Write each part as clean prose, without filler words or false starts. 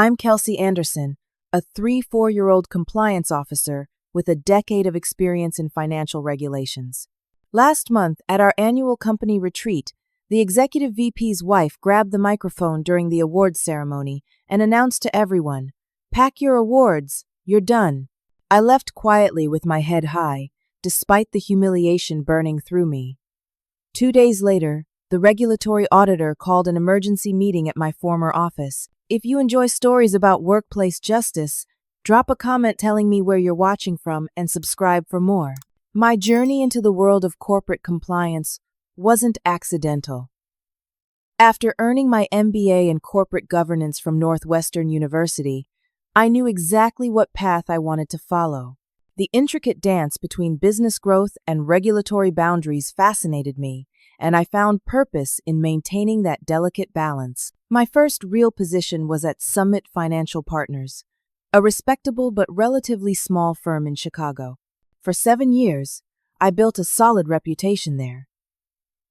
I'm Kelsey Anderson, a 4-year-old compliance officer with a decade of experience in financial regulations. Last month, at our annual company retreat, the executive VP's wife grabbed the microphone during the awards ceremony and announced to everyone, "Pack your awards, you're done." I left quietly with my head high, despite the humiliation burning through me. 2 days later, the regulatory auditor called an emergency meeting at my former office. If you enjoy stories about workplace justice, drop a comment telling me where you're watching from and subscribe for more. My journey into the world of corporate compliance wasn't accidental. After earning my MBA in corporate governance from Northwestern University, I knew exactly what path I wanted to follow. The intricate dance between business growth and regulatory boundaries fascinated me, and I found purpose in maintaining that delicate balance. My first real position was at Summit Financial Partners, a respectable but relatively small firm in Chicago. For 7 years, I built a solid reputation there,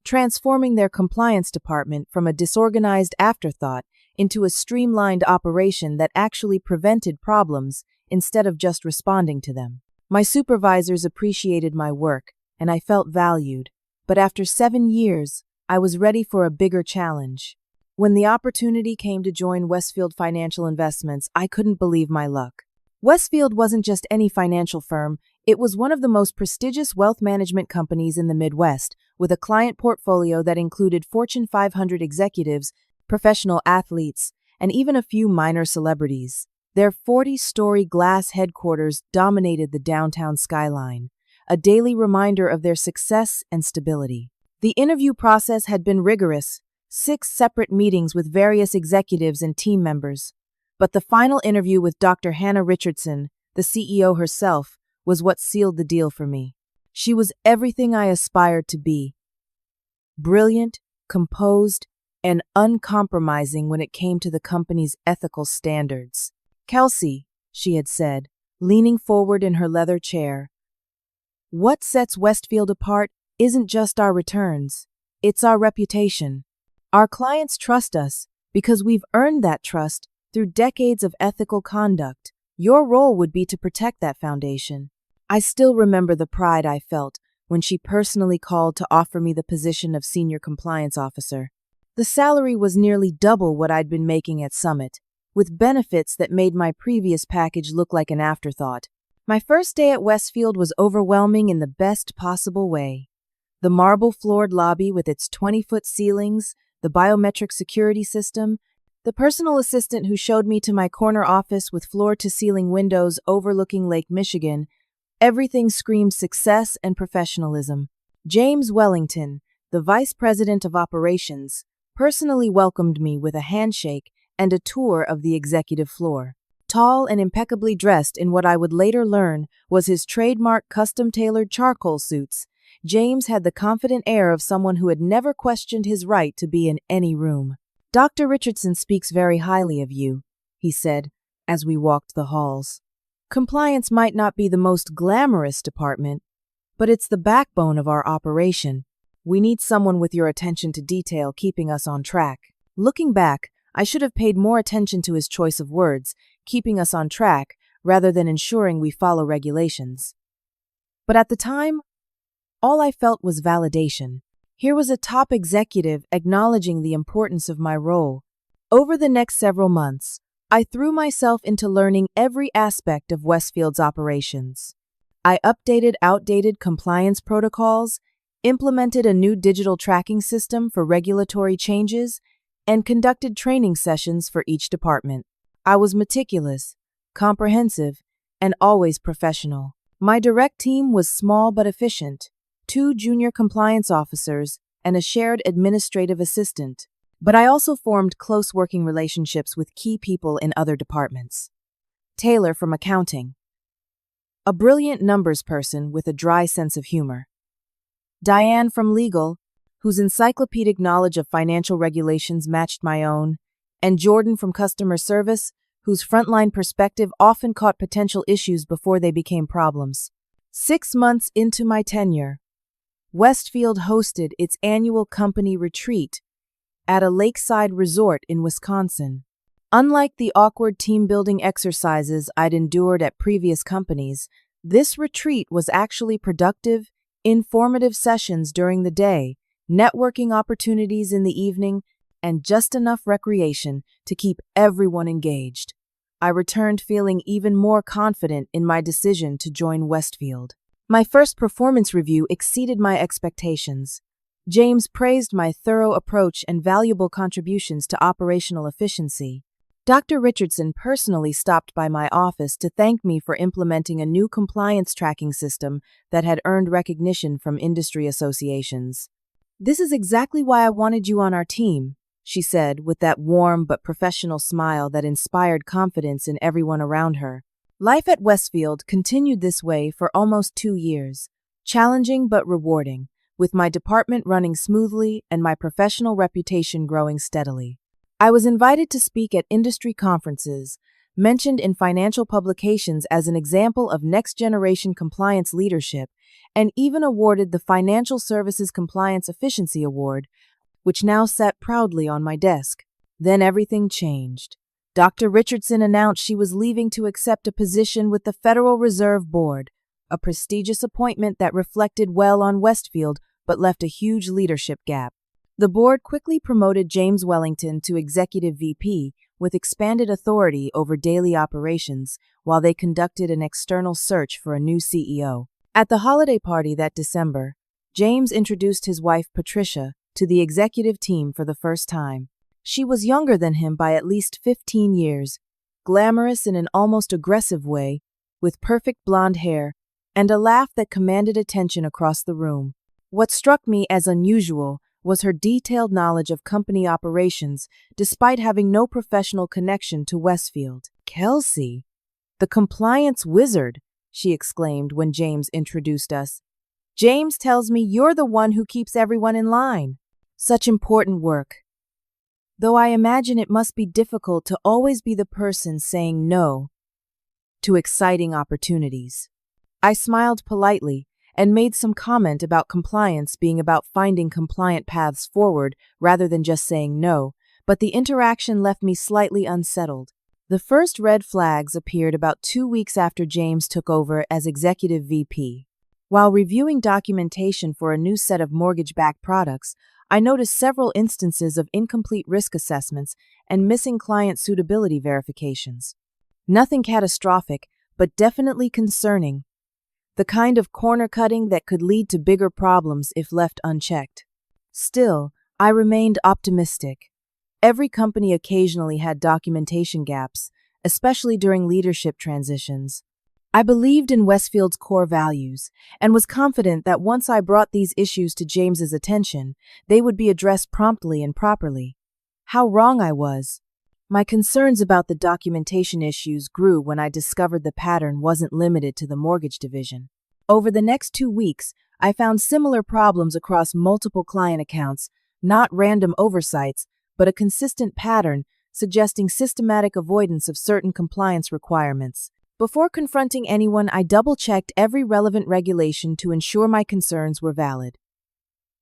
transforming their compliance department from a disorganized afterthought into a streamlined operation that actually prevented problems instead of just responding to them. My supervisors appreciated my work, and I felt valued. But after 7 years, I was ready for a bigger challenge. When the opportunity came to join Westfield Financial Investments, I couldn't believe my luck. Westfield wasn't just any financial firm, it was one of the most prestigious wealth management companies in the Midwest, with a client portfolio that included Fortune 500 executives, professional athletes, and even a few minor celebrities. Their 40-story glass headquarters dominated the downtown skyline, a daily reminder of their success and stability. The interview process had been rigorous, 6 separate meetings with various executives and team members. But the final interview with Dr. Hannah Richardson, the CEO herself, was what sealed the deal for me. She was everything I aspired to be. Brilliant, composed, and uncompromising when it came to the company's ethical standards. "Kelsey," she had said, leaning forward in her leather chair, "what sets Westfield apart isn't just our returns, it's our reputation. Our clients trust us because we've earned that trust through decades of ethical conduct. Your role would be to protect that foundation." I still remember the pride I felt when she personally called to offer me the position of senior compliance officer. The salary was nearly double what I'd been making at Summit, with benefits that made my previous package look like an afterthought. My first day at Westfield was overwhelming in the best possible way. The marble-floored lobby with its 20-foot ceilings, the biometric security system, the personal assistant who showed me to my corner office with floor-to-ceiling windows overlooking Lake Michigan, everything screamed success and professionalism. James Wellington, the vice president of operations, personally welcomed me with a handshake and a tour of the executive floor. Tall and impeccably dressed in what I would later learn was his trademark custom-tailored charcoal suits, James had the confident air of someone who had never questioned his right to be in any room. "Dr. Richardson speaks very highly of you," he said, as we walked the halls. "Compliance might not be the most glamorous department, but it's the backbone of our operation. We need someone with your attention to detail keeping us on track." Looking back, I should have paid more attention to his choice of words, keeping us on track, rather than ensuring we follow regulations. But at the time, all I felt was validation. Here was a top executive acknowledging the importance of my role. Over the next several months, I threw myself into learning every aspect of Westfield's operations. I updated outdated compliance protocols, implemented a new digital tracking system for regulatory changes, and conducted training sessions for each department. I was meticulous, comprehensive, and always professional. My direct team was small but efficient, 2 junior compliance officers and a shared administrative assistant. But I also formed close working relationships with key people in other departments. Taylor from accounting, a brilliant numbers person with a dry sense of humor. Diane from legal, whose encyclopedic knowledge of financial regulations matched my own, and Jordan from customer service, whose frontline perspective often caught potential issues before they became problems. 6 months into my tenure, Westfield hosted its annual company retreat at a lakeside resort in Wisconsin. Unlike the awkward team-building exercises I'd endured at previous companies, this retreat was actually productive, informative sessions during the day, networking opportunities in the evening, and just enough recreation to keep everyone engaged. I returned feeling even more confident in my decision to join Westfield. My first performance review exceeded my expectations. James praised my thorough approach and valuable contributions to operational efficiency. Dr. Richardson personally stopped by my office to thank me for implementing a new compliance tracking system that had earned recognition from industry associations. "This is exactly why I wanted you on our team," she said with that warm but professional smile that inspired confidence in everyone around her. Life at Westfield continued this way for almost 2 years, challenging but rewarding, with my department running smoothly and my professional reputation growing steadily. I was invited to speak at industry conferences, mentioned in financial publications as an example of next-generation compliance leadership, and even awarded the Financial Services Compliance Efficiency Award, which now sat proudly on my desk. Then everything changed. Dr. Richardson announced she was leaving to accept a position with the Federal Reserve Board, a prestigious appointment that reflected well on Westfield but left a huge leadership gap. The board quickly promoted James Wellington to Executive VP with expanded authority over daily operations while they conducted an external search for a new CEO. At the holiday party that December, James introduced his wife Patricia to the executive team for the first time. She was younger than him by at least 15 years, glamorous in an almost aggressive way, with perfect blonde hair and a laugh that commanded attention across the room. What struck me as unusual was her detailed knowledge of company operations, despite having no professional connection to Westfield. "Kelsey, the compliance wizard," she exclaimed when James introduced us. "James tells me you're the one who keeps everyone in line." Such important work. Though I imagine it must be difficult to always be the person saying no to exciting opportunities. I smiled politely and made some comment about compliance being about finding compliant paths forward rather than just saying no, but the interaction left me slightly unsettled. The first red flags appeared about 2 weeks after James took over as Executive VP. While reviewing documentation for a new set of mortgage-backed products, I noticed several instances of incomplete risk assessments and missing client suitability verifications. Nothing catastrophic, but definitely concerning. The kind of corner cutting that could lead to bigger problems if left unchecked. Still, I remained optimistic. Every company occasionally had documentation gaps, especially during leadership transitions. I believed in Westfield's core values and was confident that once I brought these issues to James's attention, they would be addressed promptly and properly. How wrong I was. My concerns about the documentation issues grew when I discovered the pattern wasn't limited to the mortgage division. Over the next 2 weeks, I found similar problems across multiple client accounts, not random oversights, but a consistent pattern suggesting systematic avoidance of certain compliance requirements. Before confronting anyone, I double-checked every relevant regulation to ensure my concerns were valid.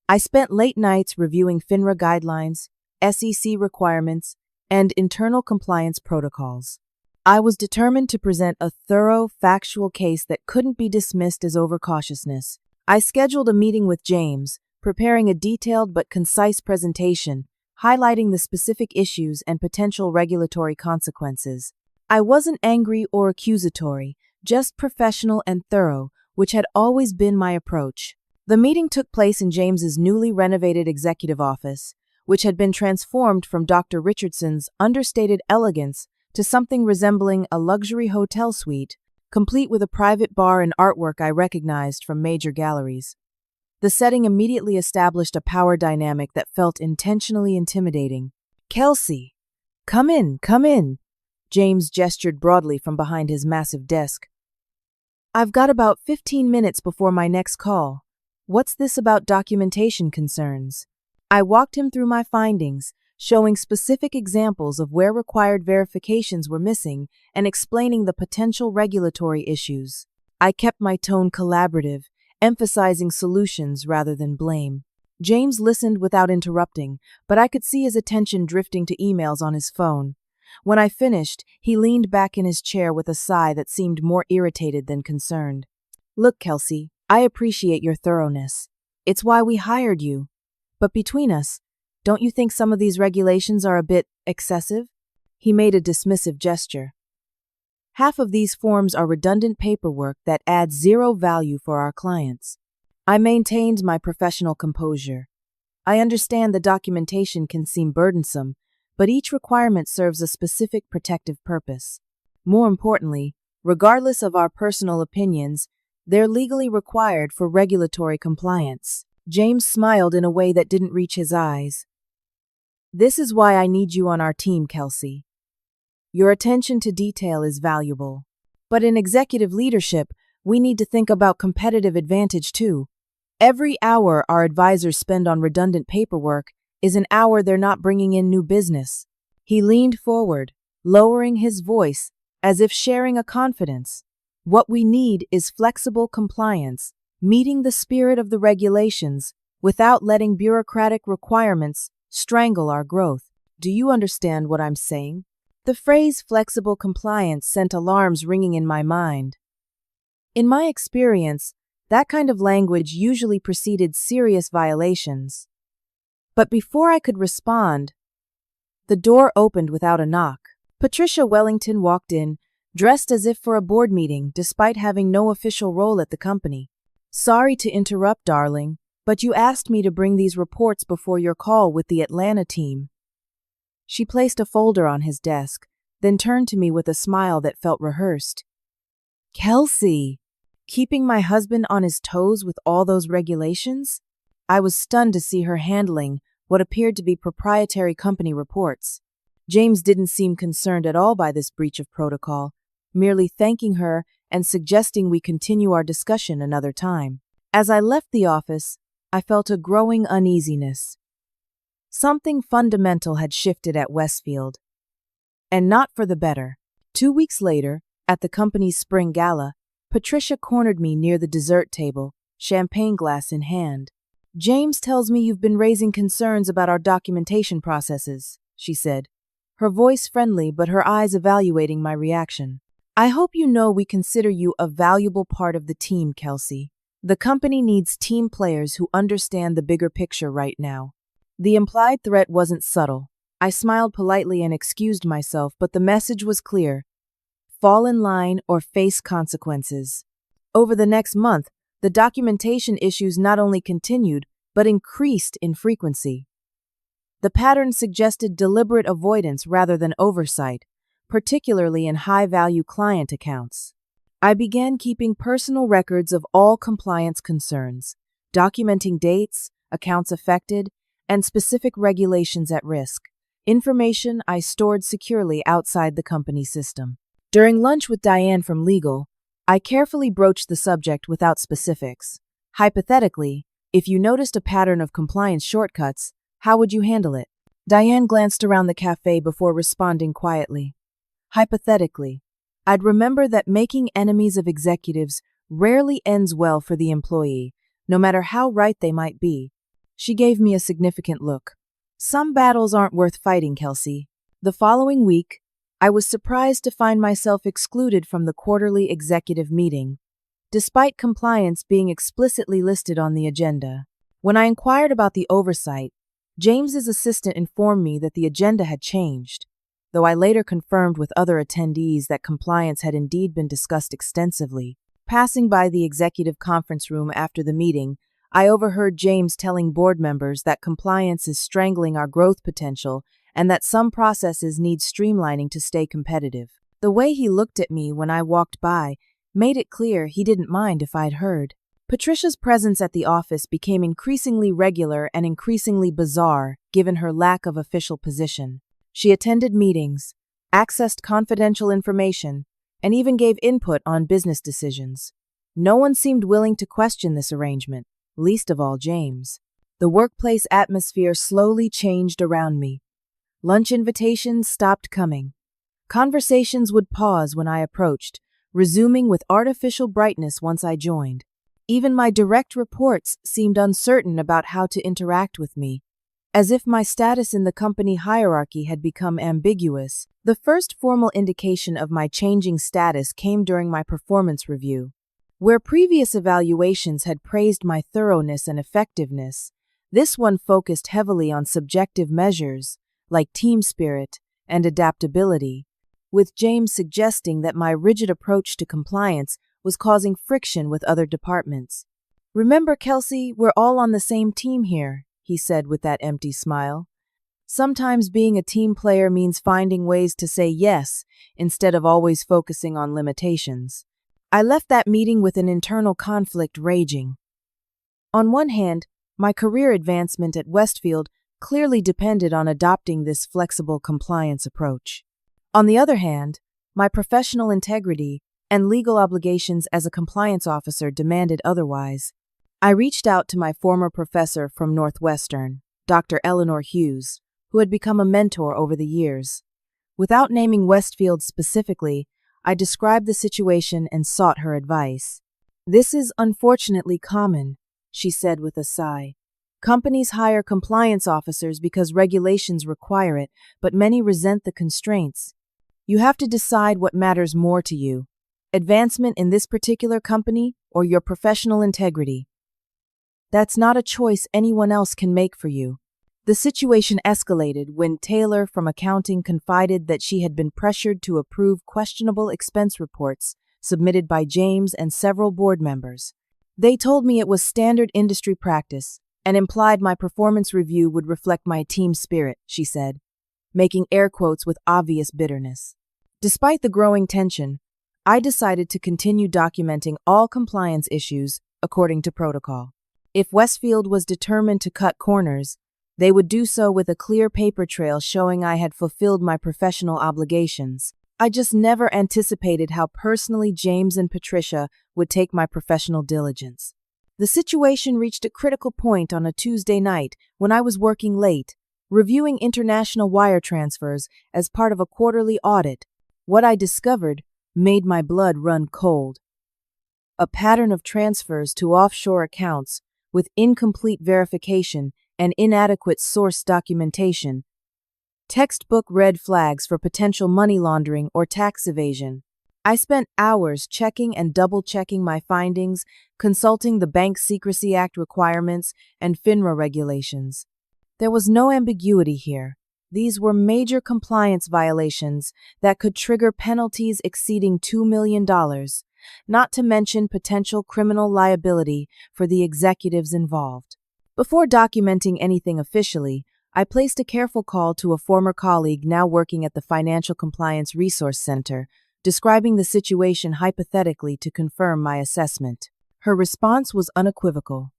I spent late nights reviewing FINRA guidelines, SEC requirements, and internal compliance protocols. I was determined to present a thorough, factual case that couldn't be dismissed as overcautiousness. I scheduled a meeting with James, preparing a detailed but concise presentation, highlighting the specific issues and potential regulatory consequences. I wasn't angry or accusatory, just professional and thorough, which had always been my approach. The meeting took place in James's newly renovated executive office, which had been transformed from Dr. Richardson's understated elegance to something resembling a luxury hotel suite, complete with a private bar and artwork I recognized from major galleries. The setting immediately established a power dynamic that felt intentionally intimidating. "Kelsey, come in, come in," James gestured broadly from behind his massive desk. "I've got about 15 minutes before my next call. What's this about documentation concerns?" I walked him through my findings, showing specific examples of where required verifications were missing and explaining the potential regulatory issues. I kept my tone collaborative, emphasizing solutions rather than blame. James listened without interrupting, but I could see his attention drifting to emails on his phone. When I finished, he leaned back in his chair with a sigh that seemed more irritated than concerned. Look, Kelsey, I appreciate your thoroughness. It's why we hired you. But between us, don't you think some of these regulations are a bit excessive? He made a dismissive gesture. Half of these forms are redundant paperwork that adds zero value for our clients. I maintained my professional composure. I understand the documentation can seem burdensome, but each requirement serves a specific protective purpose. More importantly, regardless of our personal opinions, they're legally required for regulatory compliance. James smiled in a way that didn't reach his eyes. This is why I need you on our team, Kelsey. Your attention to detail is valuable. But in executive leadership, we need to think about competitive advantage too. Every hour our advisors spend on redundant paperwork is an hour they're not bringing in new business. He leaned forward, lowering his voice as if sharing a confidence. What we need is flexible compliance, meeting the spirit of the regulations without letting bureaucratic requirements strangle our growth. Do you understand what I'm saying? The phrase flexible compliance sent alarms ringing in my mind. In my experience, that kind of language usually preceded serious violations. But before I could respond, the door opened without a knock. Patricia Wellington walked in, dressed as if for a board meeting despite having no official role at the company. Sorry to interrupt, darling, but you asked me to bring these reports before your call with the Atlanta team. She placed a folder on his desk, then turned to me with a smile that felt rehearsed. Kelsey, keeping my husband on his toes with all those regulations? I was stunned to see her handling what appeared to be proprietary company reports. James didn't seem concerned at all by this breach of protocol, merely thanking her and suggesting we continue our discussion another time. As I left the office, I felt a growing uneasiness. Something fundamental had shifted at Westfield. And not for the better. 2 weeks later, at the company's spring gala, Patricia cornered me near the dessert table, champagne glass in hand. James tells me you've been raising concerns about our documentation processes, she said, her voice friendly but her eyes evaluating my reaction. I hope you know we consider you a valuable part of the team, Kelsey. The company needs team players who understand the bigger picture right now. The implied threat wasn't subtle. I smiled politely and excused myself, but the message was clear. Fall in line or face consequences. Over the next month, the documentation issues not only continued, but increased in frequency. The pattern suggested deliberate avoidance rather than oversight, particularly in high-value client accounts. I began keeping personal records of all compliance concerns, documenting dates, accounts affected, and specific regulations at risk, information I stored securely outside the company system. During lunch with Diane from legal, I carefully broached the subject without specifics. Hypothetically, if you noticed a pattern of compliance shortcuts, how would you handle it? Diane glanced around the cafe before responding quietly. Hypothetically, I'd remember that making enemies of executives rarely ends well for the employee, no matter how right they might be. She gave me a significant look. Some battles aren't worth fighting, Kelsey. The following week, I was surprised to find myself excluded from the quarterly executive meeting, despite compliance being explicitly listed on the agenda. When I inquired about the oversight, James's assistant informed me that the agenda had changed, though I later confirmed with other attendees that compliance had indeed been discussed extensively. Passing by the executive conference room after the meeting, I overheard James telling board members that compliance is strangling our growth potential and that some processes need streamlining to stay competitive. The way he looked at me when I walked by made it clear he didn't mind if I'd heard. Patricia's presence at the office became increasingly regular and increasingly bizarre given her lack of official position. She attended meetings, accessed confidential information, and even gave input on business decisions. No one seemed willing to question this arrangement, least of all James. The workplace atmosphere slowly changed around me. Lunch invitations stopped coming. Conversations would pause when I approached, resuming with artificial brightness once I joined. Even my direct reports seemed uncertain about how to interact with me, as if my status in the company hierarchy had become ambiguous. The first formal indication of my changing status came during my performance review. Where previous evaluations had praised my thoroughness and effectiveness, this one focused heavily on subjective measures, like team spirit and adaptability, with James suggesting that my rigid approach to compliance was causing friction with other departments. "Remember, Kelsey, we're all on the same team here," he said with that empty smile. "Sometimes being a team player means finding ways to say yes instead of always focusing on limitations." I left that meeting with an internal conflict raging. On one hand, my career advancement at Westfield clearly depended on adopting this flexible compliance approach. On the other hand, my professional integrity and legal obligations as a compliance officer demanded otherwise. I reached out to my former professor from Northwestern, Dr. Eleanor Hughes, who had become a mentor over the years. Without naming Westfield specifically, I described the situation and sought her advice. "This is unfortunately common," she said with a sigh. "Companies hire compliance officers because regulations require it, but many resent the constraints. You have to decide what matters more to you: advancement in this particular company or your professional integrity. That's not a choice anyone else can make for you." The situation escalated when Taylor from accounting confided that she had been pressured to approve questionable expense reports submitted by James and several board members. "They told me it was standard industry practice and implied my performance review would reflect my team spirit," she said, making air quotes with obvious bitterness. Despite the growing tension, I decided to continue documenting all compliance issues according to protocol. If Westfield was determined to cut corners, they would do so with a clear paper trail showing I had fulfilled my professional obligations. I just never anticipated how personally James and Patricia would take my professional diligence. The situation reached a critical point on a Tuesday night when I was working late, reviewing international wire transfers as part of a quarterly audit. What I discovered made my blood run cold. A pattern of transfers to offshore accounts with incomplete verification and inadequate source documentation. Textbook red flags for potential money laundering or tax evasion. I spent hours checking and double-checking my findings, consulting the Bank Secrecy Act requirements and FINRA regulations. There was no ambiguity here. These were major compliance violations that could trigger penalties exceeding $2 million, not to mention potential criminal liability for the executives involved. Before documenting anything officially, I placed a careful call to a former colleague now working at the Financial Compliance Resource Center, describing the situation hypothetically to confirm my assessment. Her response was unequivocal.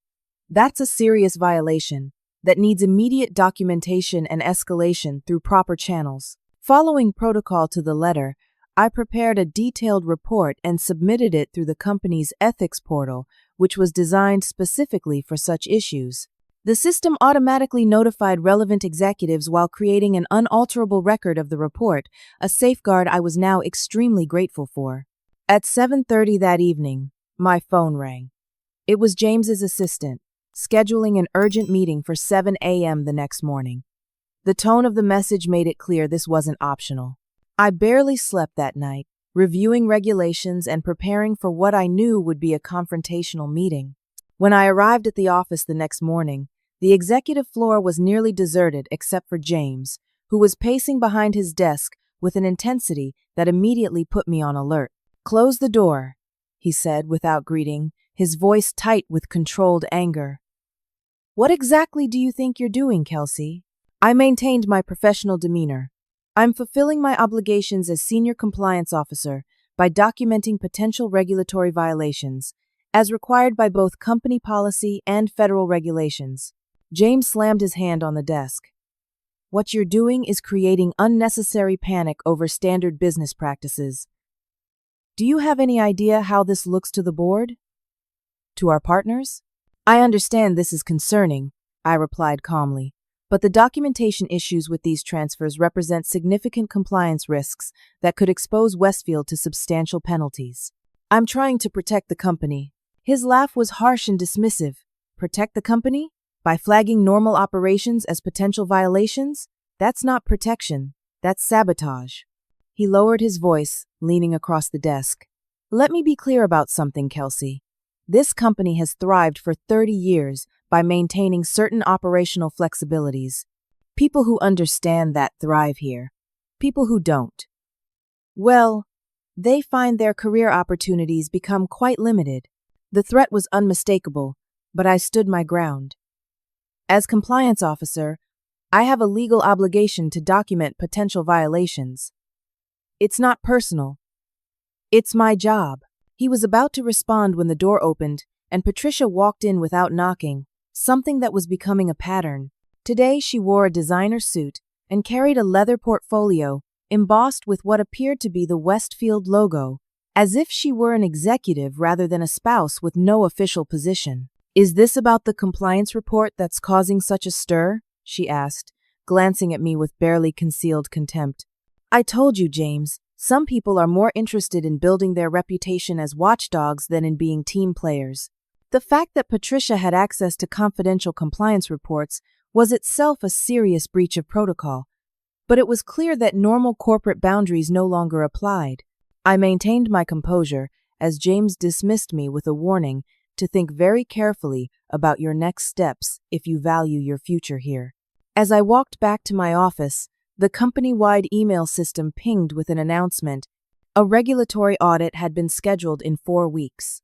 "That's a serious violation that needs immediate documentation and escalation through proper channels." Following protocol to the letter, I prepared a detailed report and submitted it through the company's ethics portal, which was designed specifically for such issues. The system automatically notified relevant executives while creating an unalterable record of the report, a safeguard I was now extremely grateful for. At 7:30 that evening, my phone rang. It was James's assistant, scheduling an urgent meeting for 7 a.m. the next morning. The tone of the message made it clear this wasn't optional. I barely slept that night, reviewing regulations and preparing for what I knew would be a confrontational meeting. When I arrived at the office the next morning, the executive floor was nearly deserted except for James, who was pacing behind his desk with an intensity that immediately put me on alert. "Close the door," he said without greeting, his voice tight with controlled anger. "What exactly do you think you're doing, Kelsey?" I maintained my professional demeanor. "I'm fulfilling my obligations as senior compliance officer by documenting potential regulatory violations, as required by both company policy and federal regulations." James slammed his hand on the desk. "What you're doing is creating unnecessary panic over standard business practices. Do you have any idea how this looks to the board? To our partners?" "I understand this is concerning," I replied calmly, "but the documentation issues with these transfers represent significant compliance risks that could expose Westfield to substantial penalties. I'm trying to protect the company." His laugh was harsh and dismissive. "Protect the company? By flagging normal operations as potential violations? That's not protection, that's sabotage. He lowered his voice, leaning across the desk. Let me be clear about something, Kelsey. This company has thrived for 30 years by maintaining certain operational flexibilities. People who understand that thrive here. People who don't, well, they find their career opportunities become quite limited. The threat was unmistakable, but I stood my ground. As compliance officer, I have a legal obligation to document potential violations. It's not personal. It's my job. He was about to respond when the door opened, and Patricia walked in without knocking, something that was becoming a pattern. Today she wore a designer suit and carried a leather portfolio embossed with what appeared to be the Westfield logo, as if she were an executive rather than a spouse with no official position. Is this about the compliance report that's causing such a stir? She asked, glancing at me with barely concealed contempt. I told you, James, some people are more interested in building their reputation as watchdogs than in being team players. The fact that Patricia had access to confidential compliance reports was itself a serious breach of protocol, but it was clear that normal corporate boundaries no longer applied. I maintained my composure as James dismissed me with a warning to think very carefully about your next steps if you value your future here. As I walked back to my office, the company-wide email system pinged with an announcement. A regulatory audit had been scheduled in 4 weeks.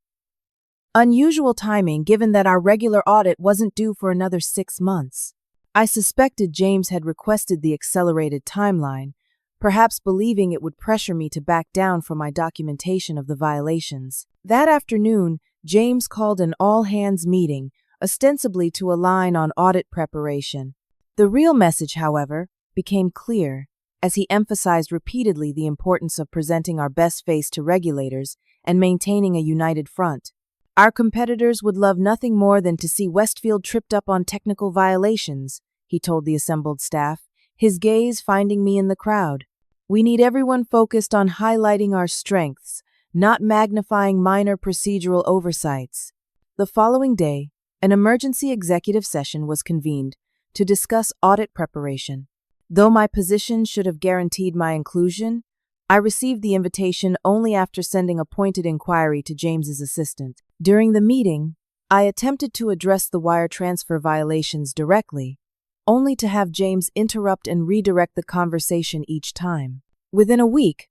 Unusual timing given that our regular audit wasn't due for another 6 months. I suspected James had requested the accelerated timeline, perhaps believing it would pressure me to back down from my documentation of the violations. That afternoon, James called an all-hands meeting, ostensibly to align on audit preparation. The real message, however, became clear, as he emphasized repeatedly the importance of presenting our best face to regulators and maintaining a united front. Our competitors would love nothing more than to see Westfield tripped up on technical violations, he told the assembled staff, his gaze finding me in the crowd. We need everyone focused on highlighting our strengths, not magnifying minor procedural oversights. The following day, an emergency executive session was convened to discuss audit preparation. Though my position should have guaranteed my inclusion, I received the invitation only after sending a pointed inquiry to James's assistant. During the meeting, I attempted to address the wire transfer violations directly, only to have James interrupt and redirect the conversation each time. Within a week,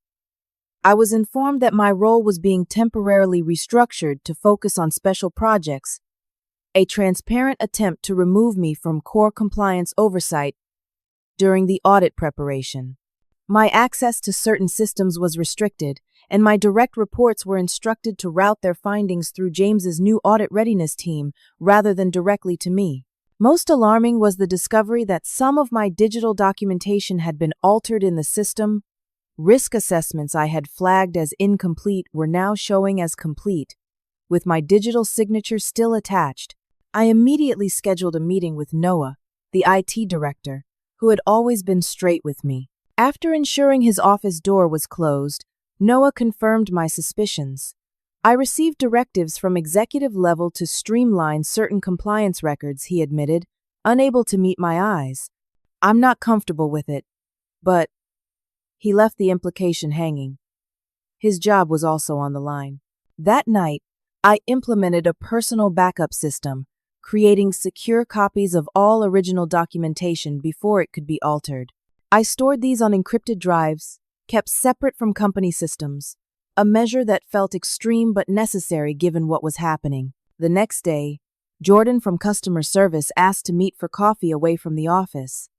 I was informed that my role was being temporarily restructured to focus on special projects, a transparent attempt to remove me from core compliance oversight during the audit preparation. My access to certain systems was restricted, and my direct reports were instructed to route their findings through James's new audit readiness team rather than directly to me. Most alarming was the discovery that some of my digital documentation had been altered in the system. Risk assessments I had flagged as incomplete were now showing as complete, with my digital signature still attached. I immediately scheduled a meeting with Noah, the IT director, who had always been straight with me. After ensuring his office door was closed, Noah confirmed my suspicions. I received directives from executive level to streamline certain compliance records, he admitted, unable to meet my eyes. I'm not comfortable with it, but he left the implication hanging. His job was also on the line. That night, I implemented a personal backup system, creating secure copies of all original documentation before it could be altered. I stored these on encrypted drives, kept separate from company systems, a measure that felt extreme but necessary given what was happening. The next day, Jordan from customer service asked to meet for coffee away from the office.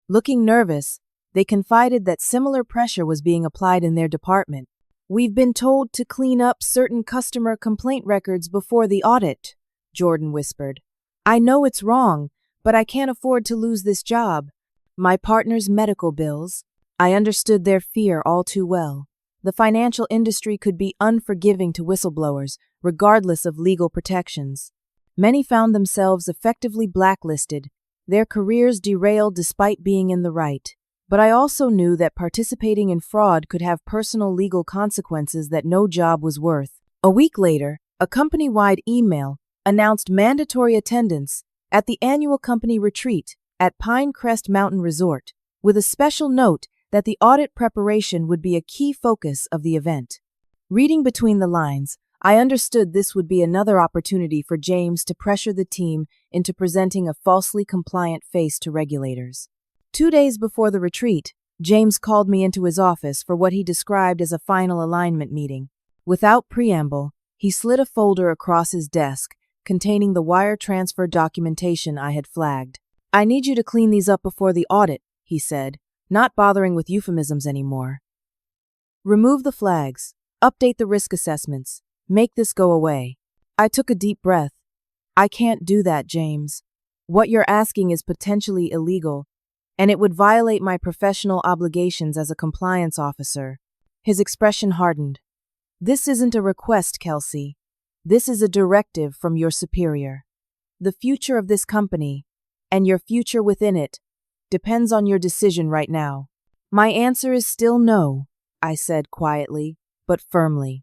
Looking nervous, they confided that similar pressure was being applied in their department. We've been told to clean up certain customer complaint records before the audit, Jordan whispered. I know it's wrong, but I can't afford to lose this job. My partner's medical bills. I understood their fear all too well. The financial industry could be unforgiving to whistleblowers, regardless of legal protections. Many found themselves effectively blacklisted, their careers derailed despite being in the right. But I also knew that participating in fraud could have personal legal consequences that no job was worth. A week later, a company-wide email announced mandatory attendance at the annual company retreat at Pinecrest Mountain Resort, with a special note that the audit preparation would be a key focus of the event. Reading between the lines, I understood this would be another opportunity for James to pressure the team into presenting a falsely compliant face to regulators. 2 days before the retreat, James called me into his office for what he described as a final alignment meeting. Without preamble, he slid a folder across his desk containing the wire transfer documentation I had flagged. "I need you to clean these up before the audit," he said, not bothering with euphemisms anymore. "Remove the flags, update the risk assessments, make this go away." I took a deep breath. "I can't do that, James. What you're asking is potentially illegal, and it would violate my professional obligations as a compliance officer." His expression hardened. "This isn't a request, Kelsey. This is a directive from your superior. The future of this company, and your future within it, depends on your decision right now." "My answer is still no," I said quietly, but firmly.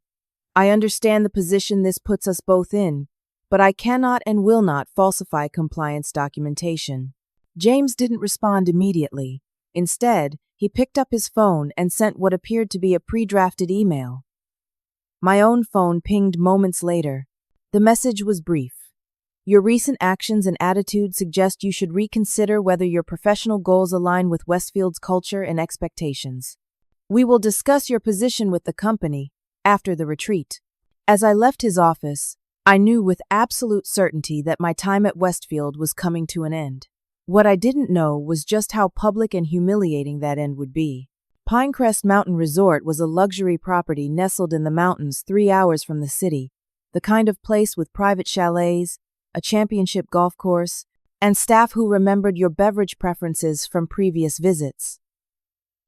"I understand the position this puts us both in, but I cannot and will not falsify compliance documentation." James didn't respond immediately. Instead, he picked up his phone and sent what appeared to be a pre-drafted email. My own phone pinged moments later. The message was brief. "Your recent actions and attitude suggest you should reconsider whether your professional goals align with Westfield's culture and expectations. We will discuss your position with the company after the retreat." As I left his office, I knew with absolute certainty that my time at Westfield was coming to an end. What I didn't know was just how public and humiliating that end would be. Pinecrest Mountain Resort was a luxury property nestled in the mountains 3 hours from the city, the kind of place with private chalets, a championship golf course, and staff who remembered your beverage preferences from previous visits.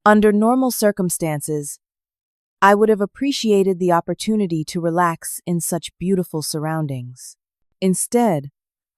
Under normal circumstances, I would have appreciated the opportunity to relax in such beautiful surroundings. Instead,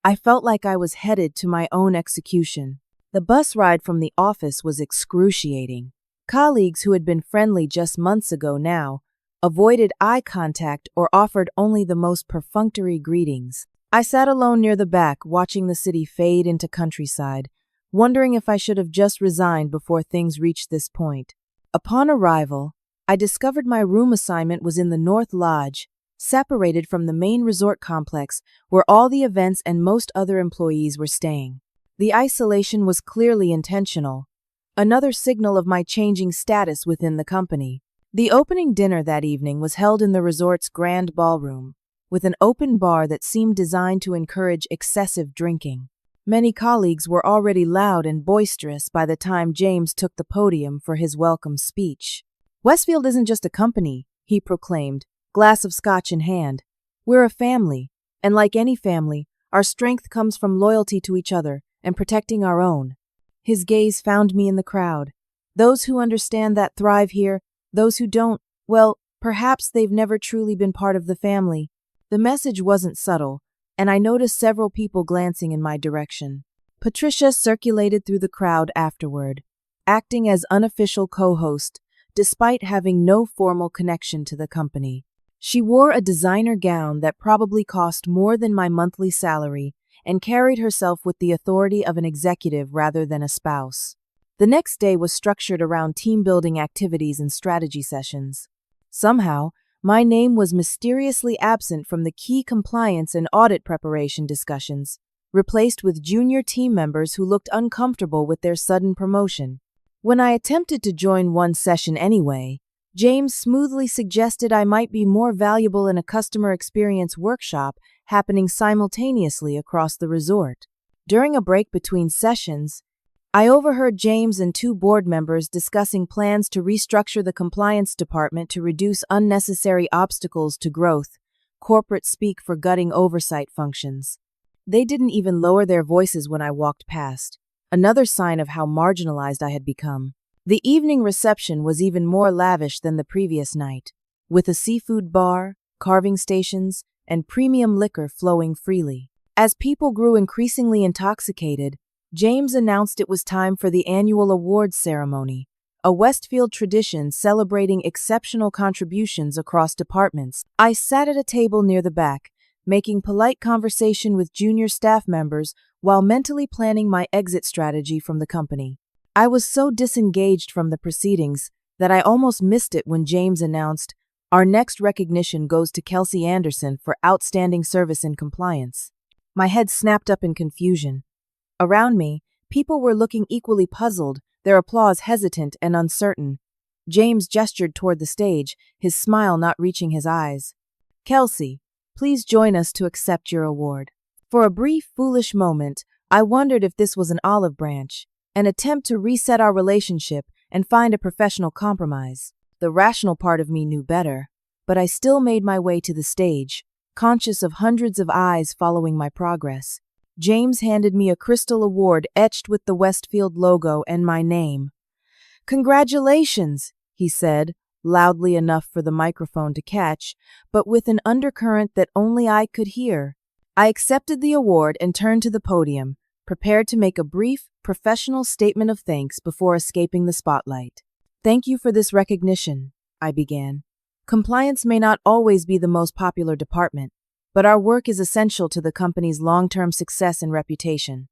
I felt like I was headed to my own execution. The bus ride from the office was excruciating. Colleagues who had been friendly just months ago now avoided eye contact or offered only the most perfunctory greetings. I sat alone near the back, watching the city fade into countryside, wondering if I should have just resigned before things reached this point. Upon arrival, I discovered my room assignment was in the North Lodge, separated from the main resort complex where all the events and most other employees were staying. The isolation was clearly intentional, another signal of my changing status within the company. The opening dinner that evening was held in the resort's grand ballroom, with an open bar that seemed designed to encourage excessive drinking. Many colleagues were already loud and boisterous by the time James took the podium for his welcome speech. "Westfield isn't just a company," he proclaimed, glass of scotch in hand. "We're a family, and like any family, our strength comes from loyalty to each other and protecting our own." His gaze found me in the crowd. Those who understand that thrive here, those who don't, well, perhaps they've never truly been part of the family. The message wasn't subtle, and I noticed several people glancing in my direction. Patricia circulated through the crowd afterward, acting as unofficial co-host, despite having no formal connection to the company. She wore a designer gown that probably cost more than my monthly salary and carried herself with the authority of an executive rather than a spouse. The next day was structured around team-building activities and strategy sessions. Somehow, my name was mysteriously absent from the key compliance and audit preparation discussions, replaced with junior team members who looked uncomfortable with their sudden promotion. When I attempted to join one session anyway, James smoothly suggested I might be more valuable in a customer experience workshop happening simultaneously across the resort. During a break between sessions, I overheard James and 2 board members discussing plans to restructure the compliance department to reduce unnecessary obstacles to growth, corporate speak for gutting oversight functions. They didn't even lower their voices when I walked past, another sign of how marginalized I had become. The evening reception was even more lavish than the previous night, with a seafood bar, carving stations, and premium liquor flowing freely. As people grew increasingly intoxicated, James announced it was time for the annual awards ceremony, a Westfield tradition celebrating exceptional contributions across departments. I sat at a table near the back, making polite conversation with junior staff members while mentally planning my exit strategy from the company. I was so disengaged from the proceedings that I almost missed it when James announced, "Our next recognition goes to Kelsey Anderson for outstanding service in compliance." My head snapped up in confusion. Around me, people were looking equally puzzled, their applause hesitant and uncertain. James gestured toward the stage, his smile not reaching his eyes. "Kelsey, please join us to accept your award." For a brief, foolish moment, I wondered if this was an olive branch, an attempt to reset our relationship and find a professional compromise. The rational part of me knew better, but I still made my way to the stage, conscious of hundreds of eyes following my progress. James handed me a crystal award etched with the Westfield logo and my name. "Congratulations," he said, loudly enough for the microphone to catch, but with an undercurrent that only I could hear. I accepted the award and turned to the podium, prepared to make a brief, professional statement of thanks before escaping the spotlight. "Thank you for this recognition," I began. "Compliance may not always be the most popular department, but our work is essential to the company's long-term success and reputation.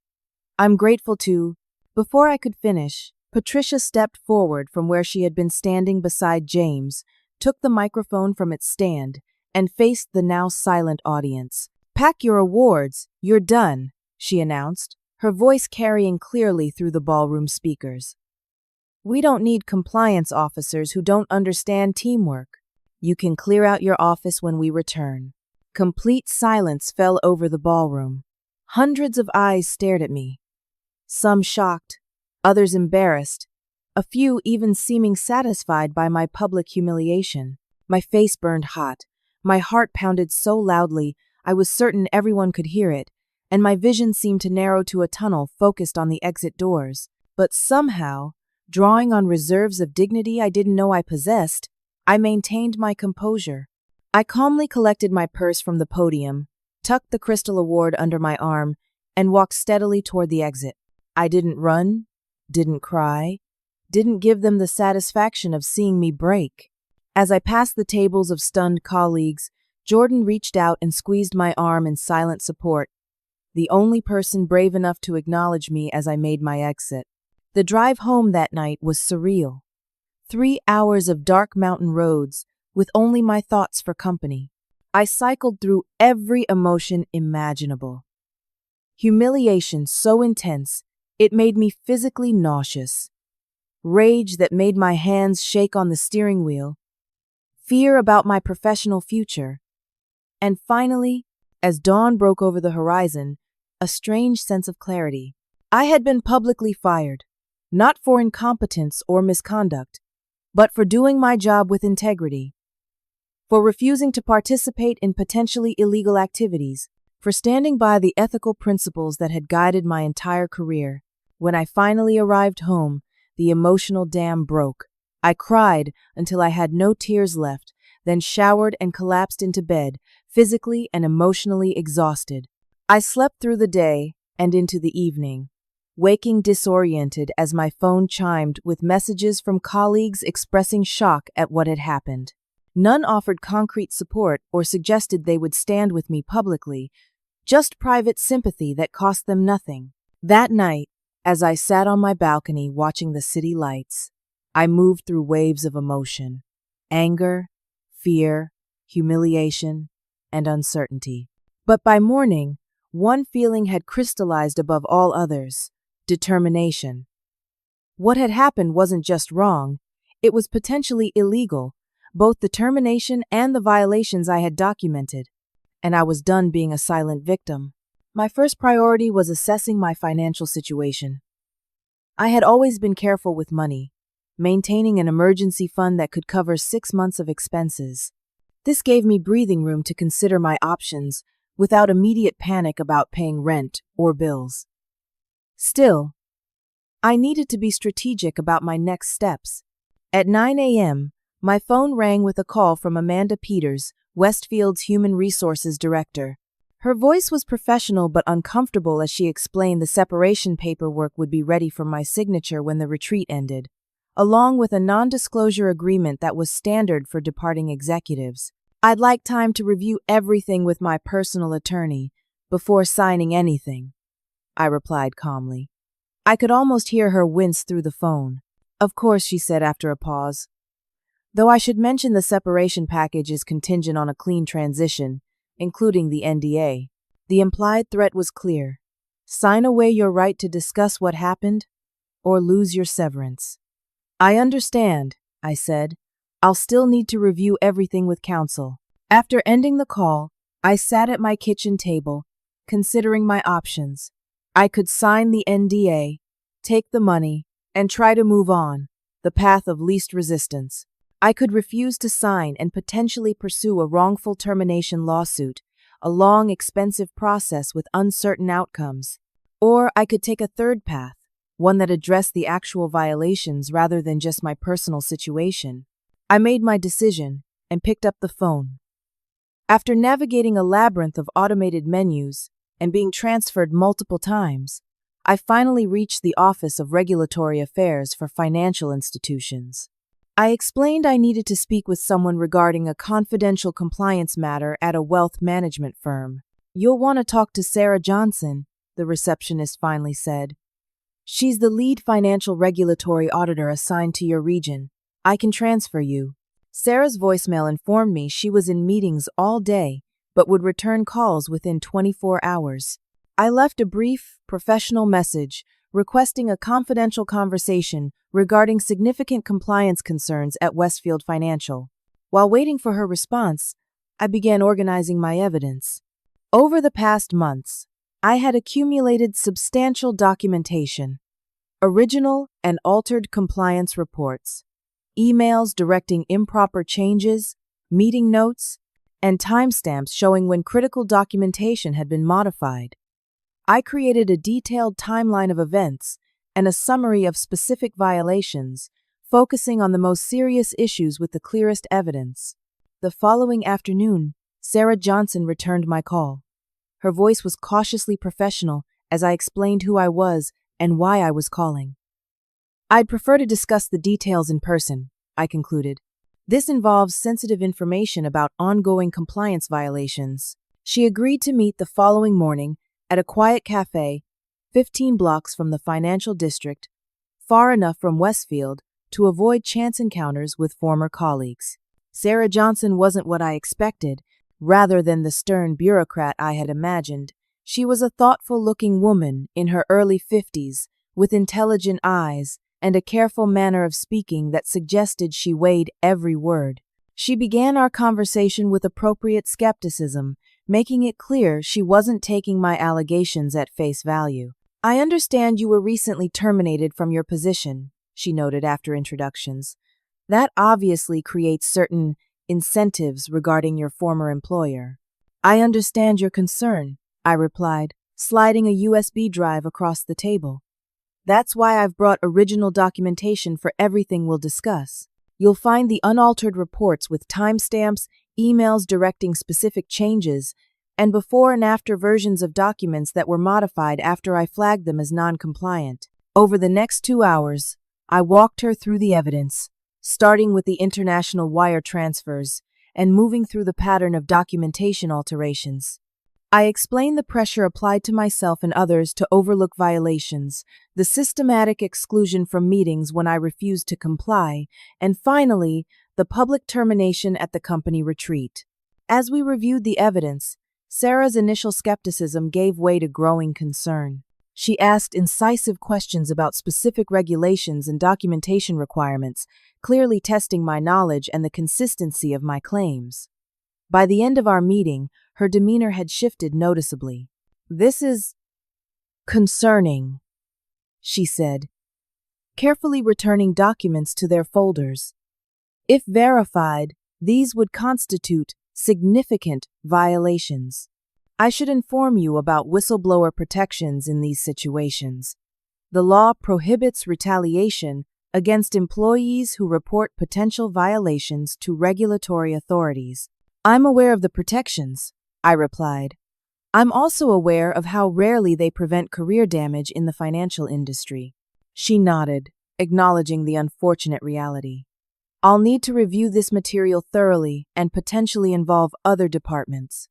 I'm grateful to—" Before I could finish, Patricia stepped forward from where she had been standing beside James, took the microphone from its stand, and faced the now silent audience. "Pack your awards, you're done," she announced, her voice carrying clearly through the ballroom speakers. "We don't need compliance officers who don't understand teamwork. You can clear out your office when we return." Complete silence fell over the ballroom. Hundreds of eyes stared at me, some shocked, others embarrassed, a few even seeming satisfied by my public humiliation. My face burned hot, my heart pounded so loudly I was certain everyone could hear it, and my vision seemed to narrow to a tunnel focused on the exit doors. But somehow, drawing on reserves of dignity I didn't know I possessed, I maintained my composure. I calmly collected my purse from the podium, tucked the crystal award under my arm, and walked steadily toward the exit. I didn't run, didn't cry, didn't give them the satisfaction of seeing me break. As I passed the tables of stunned colleagues, Jordan reached out and squeezed my arm in silent support, the only person brave enough to acknowledge me as I made my exit. The drive home that night was surreal. 3 hours of dark mountain roads, with only my thoughts for company. I cycled through every emotion imaginable. Humiliation so intense, it made me physically nauseous. Rage that made my hands shake on the steering wheel. Fear about my professional future. And finally, as dawn broke over the horizon, a strange sense of clarity. I had been publicly fired, not for incompetence or misconduct, but for doing my job with integrity, for refusing to participate in potentially illegal activities, for standing by the ethical principles that had guided my entire career. When I finally arrived home, the emotional dam broke. I cried until I had no tears left, then showered and collapsed into bed, physically and emotionally exhausted. I slept through the day and into the evening, waking disoriented as my phone chimed with messages from colleagues expressing shock at what had happened. None offered concrete support or suggested they would stand with me publicly, just private sympathy that cost them nothing. That night, as I sat on my balcony watching the city lights, I moved through waves of emotion: anger, fear, humiliation, and uncertainty. But by morning, one feeling had crystallized above all others: determination. What had happened wasn't just wrong, it was potentially illegal, both the termination and the violations I had documented, and I was done being a silent victim. My first priority was assessing my financial situation. I had always been careful with money, maintaining an emergency fund that could cover 6 months of expenses. This gave me breathing room to consider my options without immediate panic about paying rent or bills. Still, I needed to be strategic about my next steps. At 9 a.m., my phone rang with a call from Amanda Peters, Westfield's Human Resources Director. Her voice was professional but uncomfortable as she explained the separation paperwork would be ready for my signature when the retreat ended, along with a non-disclosure agreement that was standard for departing executives. I'd like time to review everything with my personal attorney before signing anything. I replied calmly. I could almost hear her wince through the phone. Of course, she said after a pause. Though I should mention the separation package is contingent on a clean transition, including the NDA. The implied threat was clear. Sign away your right to discuss what happened, or lose your severance. I understand, I said. I'll still need to review everything with counsel. After ending the call, I sat at my kitchen table, considering my options. I could sign the NDA, take the money, and try to move on, the path of least resistance. I could refuse to sign and potentially pursue a wrongful termination lawsuit, a long, expensive process with uncertain outcomes. Or I could take a third path, one that addressed the actual violations rather than just my personal situation. I made my decision and picked up the phone. After navigating a labyrinth of automated menus and being transferred multiple times, I finally reached the Office of Regulatory Affairs for Financial Institutions. I explained I needed to speak with someone regarding a confidential compliance matter at a wealth management firm. You'll want to talk to Sarah Johnson, the receptionist finally said. She's the lead financial regulatory auditor assigned to your region. I can transfer you. Sarah's voicemail informed me she was in meetings all day, but would return calls within 24 hours. I left a brief, professional message requesting a confidential conversation regarding significant compliance concerns at Westfield Financial. While waiting for her response, I began organizing my evidence. Over the past months, I had accumulated substantial documentation, original and altered compliance reports, emails directing improper changes, meeting notes, and timestamps showing when critical documentation had been modified. I created a detailed timeline of events and a summary of specific violations, focusing on the most serious issues with the clearest evidence. The following afternoon, Sarah Johnson returned my call. Her voice was cautiously professional as I explained who I was and why I was calling. I'd prefer to discuss the details in person, I concluded. This involves sensitive information about ongoing compliance violations. She agreed to meet the following morning at a quiet cafe, 15 blocks from the financial district, far enough from Westfield to avoid chance encounters with former colleagues. Sarah Johnson wasn't what I expected, rather than the stern bureaucrat I had imagined. She was a thoughtful-looking woman in her early 50s, with intelligent eyes and a careful manner of speaking that suggested she weighed every word. She began our conversation with appropriate skepticism, making it clear she wasn't taking my allegations at face value. I understand you were recently terminated from your position, she noted after introductions. That obviously creates certain incentives regarding your former employer. I understand your concern, I replied, sliding a USB drive across the table. That's why I've brought original documentation for everything we'll discuss. You'll find the unaltered reports with timestamps, emails directing specific changes, and before and after versions of documents that were modified after I flagged them as non-compliant. Over the next 2 hours, I walked her through the evidence, starting with the international wire transfers and moving through the pattern of documentation alterations. I explained the pressure applied to myself and others to overlook violations, the systematic exclusion from meetings when I refused to comply, and finally, the public termination at the company retreat. As we reviewed the evidence, Sarah's initial skepticism gave way to growing concern. She asked incisive questions about specific regulations and documentation requirements, clearly testing my knowledge and the consistency of my claims. By the end of our meeting, her demeanor had shifted noticeably. "This is concerning," she said, carefully returning documents to their folders. If verified, these would constitute significant violations. I should inform you about whistleblower protections in these situations. The law prohibits retaliation against employees who report potential violations to regulatory authorities. I'm aware of the protections, I replied. I'm also aware of how rarely they prevent career damage in the financial industry. She nodded, acknowledging the unfortunate reality. I'll need to review this material thoroughly and potentially involve other departments.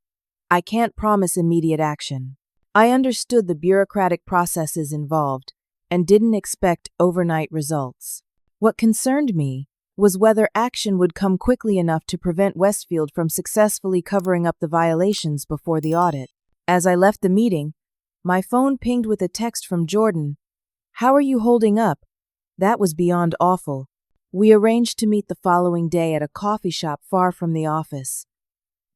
I can't promise immediate action. I understood the bureaucratic processes involved and didn't expect overnight results. What concerned me was whether action would come quickly enough to prevent Westfield from successfully covering up the violations before the audit. As I left the meeting, my phone pinged with a text from Jordan. "How are you holding up?" That was beyond awful. We arranged to meet the following day at a coffee shop far from the office.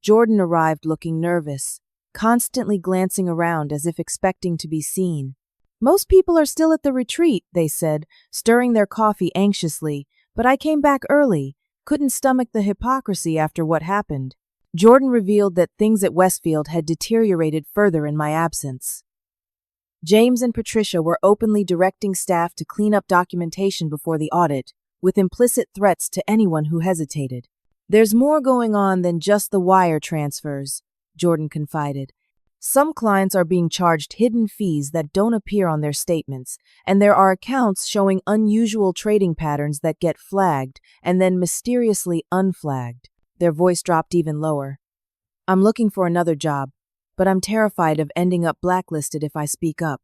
Jordan arrived looking nervous, constantly glancing around as if expecting to be seen. "Most people are still at the retreat," they said, stirring their coffee anxiously, "but I came back early, couldn't stomach the hypocrisy after what happened." Jordan revealed that things at Westfield had deteriorated further in my absence. James and Patricia were openly directing staff to clean up documentation before the audit, with implicit threats to anyone who hesitated. "There's more going on than just the wire transfers," Jordan confided. "Some clients are being charged hidden fees that don't appear on their statements, and there are accounts showing unusual trading patterns that get flagged and then mysteriously unflagged." Their voice dropped even lower. "I'm looking for another job, but I'm terrified of ending up blacklisted if I speak up.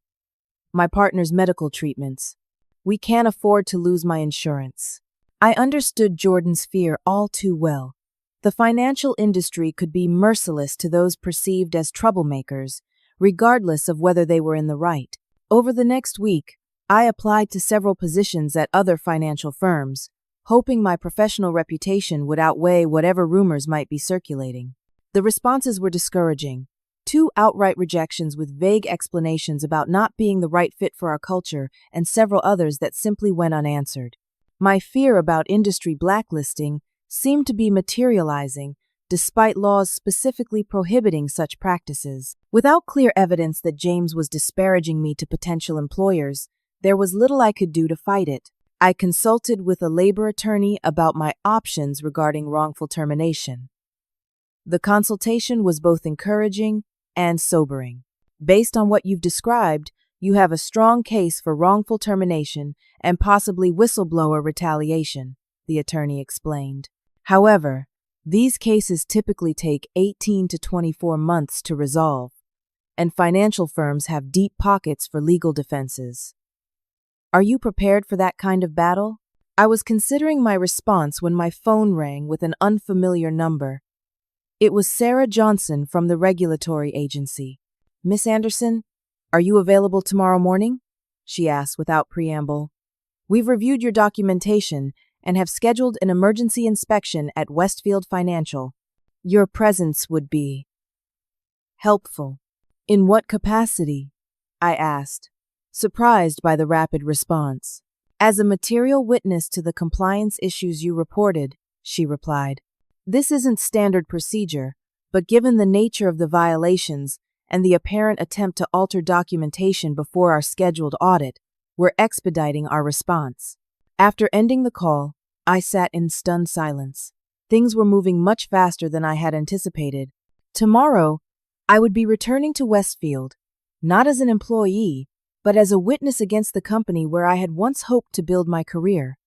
My partner's medical treatments. We can't afford to lose my insurance." I understood Jordan's fear all too well. The financial industry could be merciless to those perceived as troublemakers, regardless of whether they were in the right. Over the next week, I applied to several positions at other financial firms, hoping my professional reputation would outweigh whatever rumors might be circulating. The responses were discouraging. 2 outright rejections with vague explanations about not being the right fit for our culture, and several others that simply went unanswered. My fear about industry blacklisting seemed to be materializing, despite laws specifically prohibiting such practices. Without clear evidence that James was disparaging me to potential employers, there was little I could do to fight it. I consulted with a labor attorney about my options regarding wrongful termination. The consultation was both encouraging and sobering. "Based on what you've described, you have a strong case for wrongful termination and possibly whistleblower retaliation," the attorney explained. "However, these cases typically take 18 to 24 months to resolve, and financial firms have deep pockets for legal defenses. Are you prepared for that kind of battle?" I was considering my response when my phone rang with an unfamiliar number. It was Sarah Johnson from the regulatory agency. "Miss Anderson, are you available tomorrow morning?" she asked without preamble. "We've reviewed your documentation and have scheduled an emergency inspection at Westfield Financial. Your presence would be helpful." "In what capacity?" I asked, surprised by the rapid response. "As a material witness to the compliance issues you reported," she replied. "This isn't standard procedure, but given the nature of the violations and the apparent attempt to alter documentation before our scheduled audit, we're expediting our response." After ending the call, I sat in stunned silence. Things were moving much faster than I had anticipated. Tomorrow, I would be returning to Westfield, not as an employee, but as a witness against the company where I had once hoped to build my career.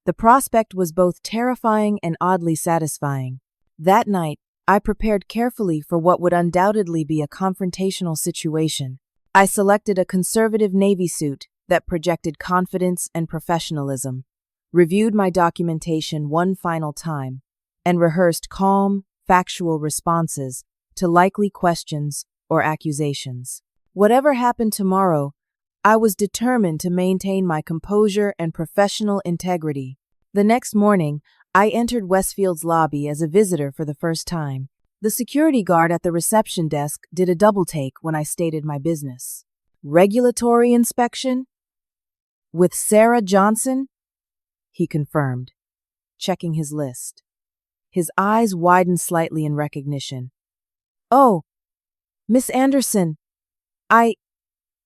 The prospect was both terrifying and oddly satisfying. That night, I prepared carefully for what would undoubtedly be a confrontational situation. I selected a conservative navy suit that projected confidence and professionalism, reviewed my documentation one final time, and rehearsed calm, factual responses to likely questions or accusations. Whatever happened tomorrow, I was determined to maintain my composure and professional integrity. The next morning, I entered Westfield's lobby as a visitor for the first time. The security guard at the reception desk did a double-take when I stated my business. "Regulatory inspection? With Sarah Johnson?" he confirmed, checking his list. His eyes widened slightly in recognition. "Oh, Miss Anderson, I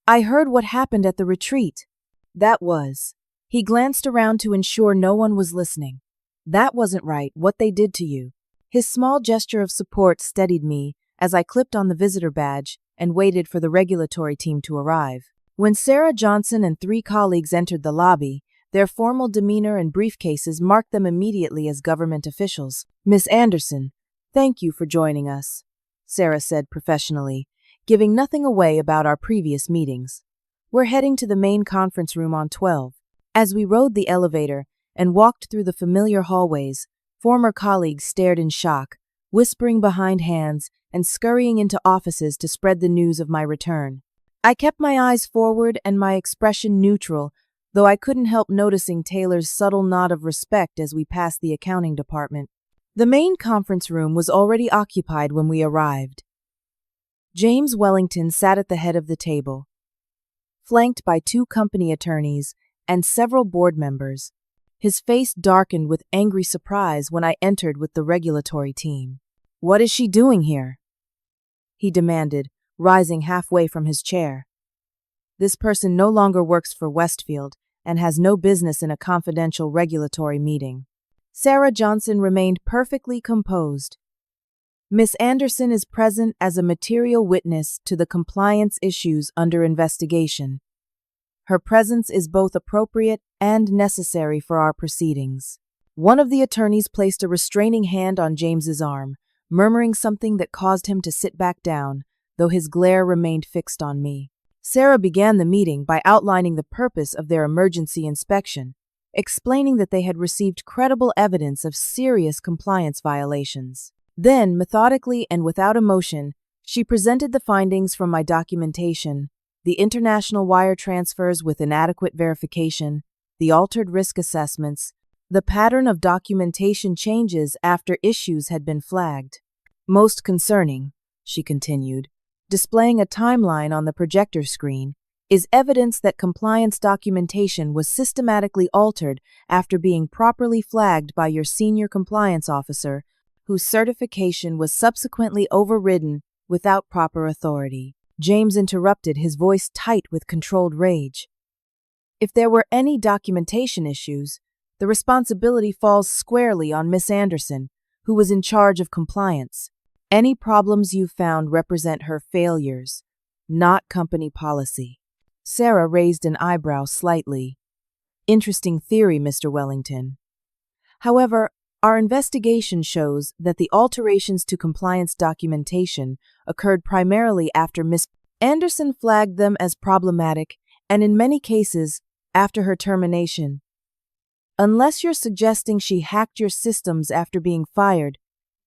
heard what happened at the retreat." That was. He glanced around to ensure no one was listening. "That wasn't right, what they did to you." His small gesture of support steadied me as I clipped on the visitor badge and waited for the regulatory team to arrive. When Sarah Johnson and 3 colleagues entered the lobby, their formal demeanor and briefcases marked them immediately as government officials. "Miss Anderson, thank you for joining us," Sarah said professionally, giving nothing away about our previous meetings. We're heading to the main conference room on 12. As we rode the elevator and walked through the familiar hallways, former colleagues stared in shock, whispering behind hands and scurrying into offices to spread the news of my return. I kept my eyes forward and my expression neutral, though I couldn't help noticing Taylor's subtle nod of respect as we passed the accounting department. The main conference room was already occupied when we arrived. James Wellington sat at the head of the table, flanked by 2 company attorneys and several board members. His face darkened with angry surprise when I entered with the regulatory team. "What is she doing here?" he demanded, rising halfway from his chair. "This person no longer works for Westfield and has no business in a confidential regulatory meeting." Sarah Johnson remained perfectly composed. "Miss Anderson is present as a material witness to the compliance issues under investigation. Her presence is both appropriate and necessary for our proceedings." One of the attorneys placed a restraining hand on James's arm, murmuring something that caused him to sit back down, though his glare remained fixed on me. Sarah began the meeting by outlining the purpose of their emergency inspection, explaining that they had received credible evidence of serious compliance violations. Then, methodically and without emotion, she presented the findings from my documentation, the international wire transfers with inadequate verification, the altered risk assessments, the pattern of documentation changes after issues had been flagged. "Most concerning," she continued, displaying a timeline on the projector screen, "is evidence that compliance documentation was systematically altered after being properly flagged by your senior compliance officer, whose certification was subsequently overridden without proper authority." James interrupted, his voice tight with controlled rage. "If there were any documentation issues, the responsibility falls squarely on Miss Anderson, who was in charge of compliance. Any problems you found represent her failures, not company policy." Sarah raised an eyebrow slightly. "Interesting theory, Mr. Wellington. However, our investigation shows that the alterations to compliance documentation occurred primarily after Miss Anderson flagged them as problematic and in many cases after her termination. Unless you're suggesting she hacked your systems after being fired,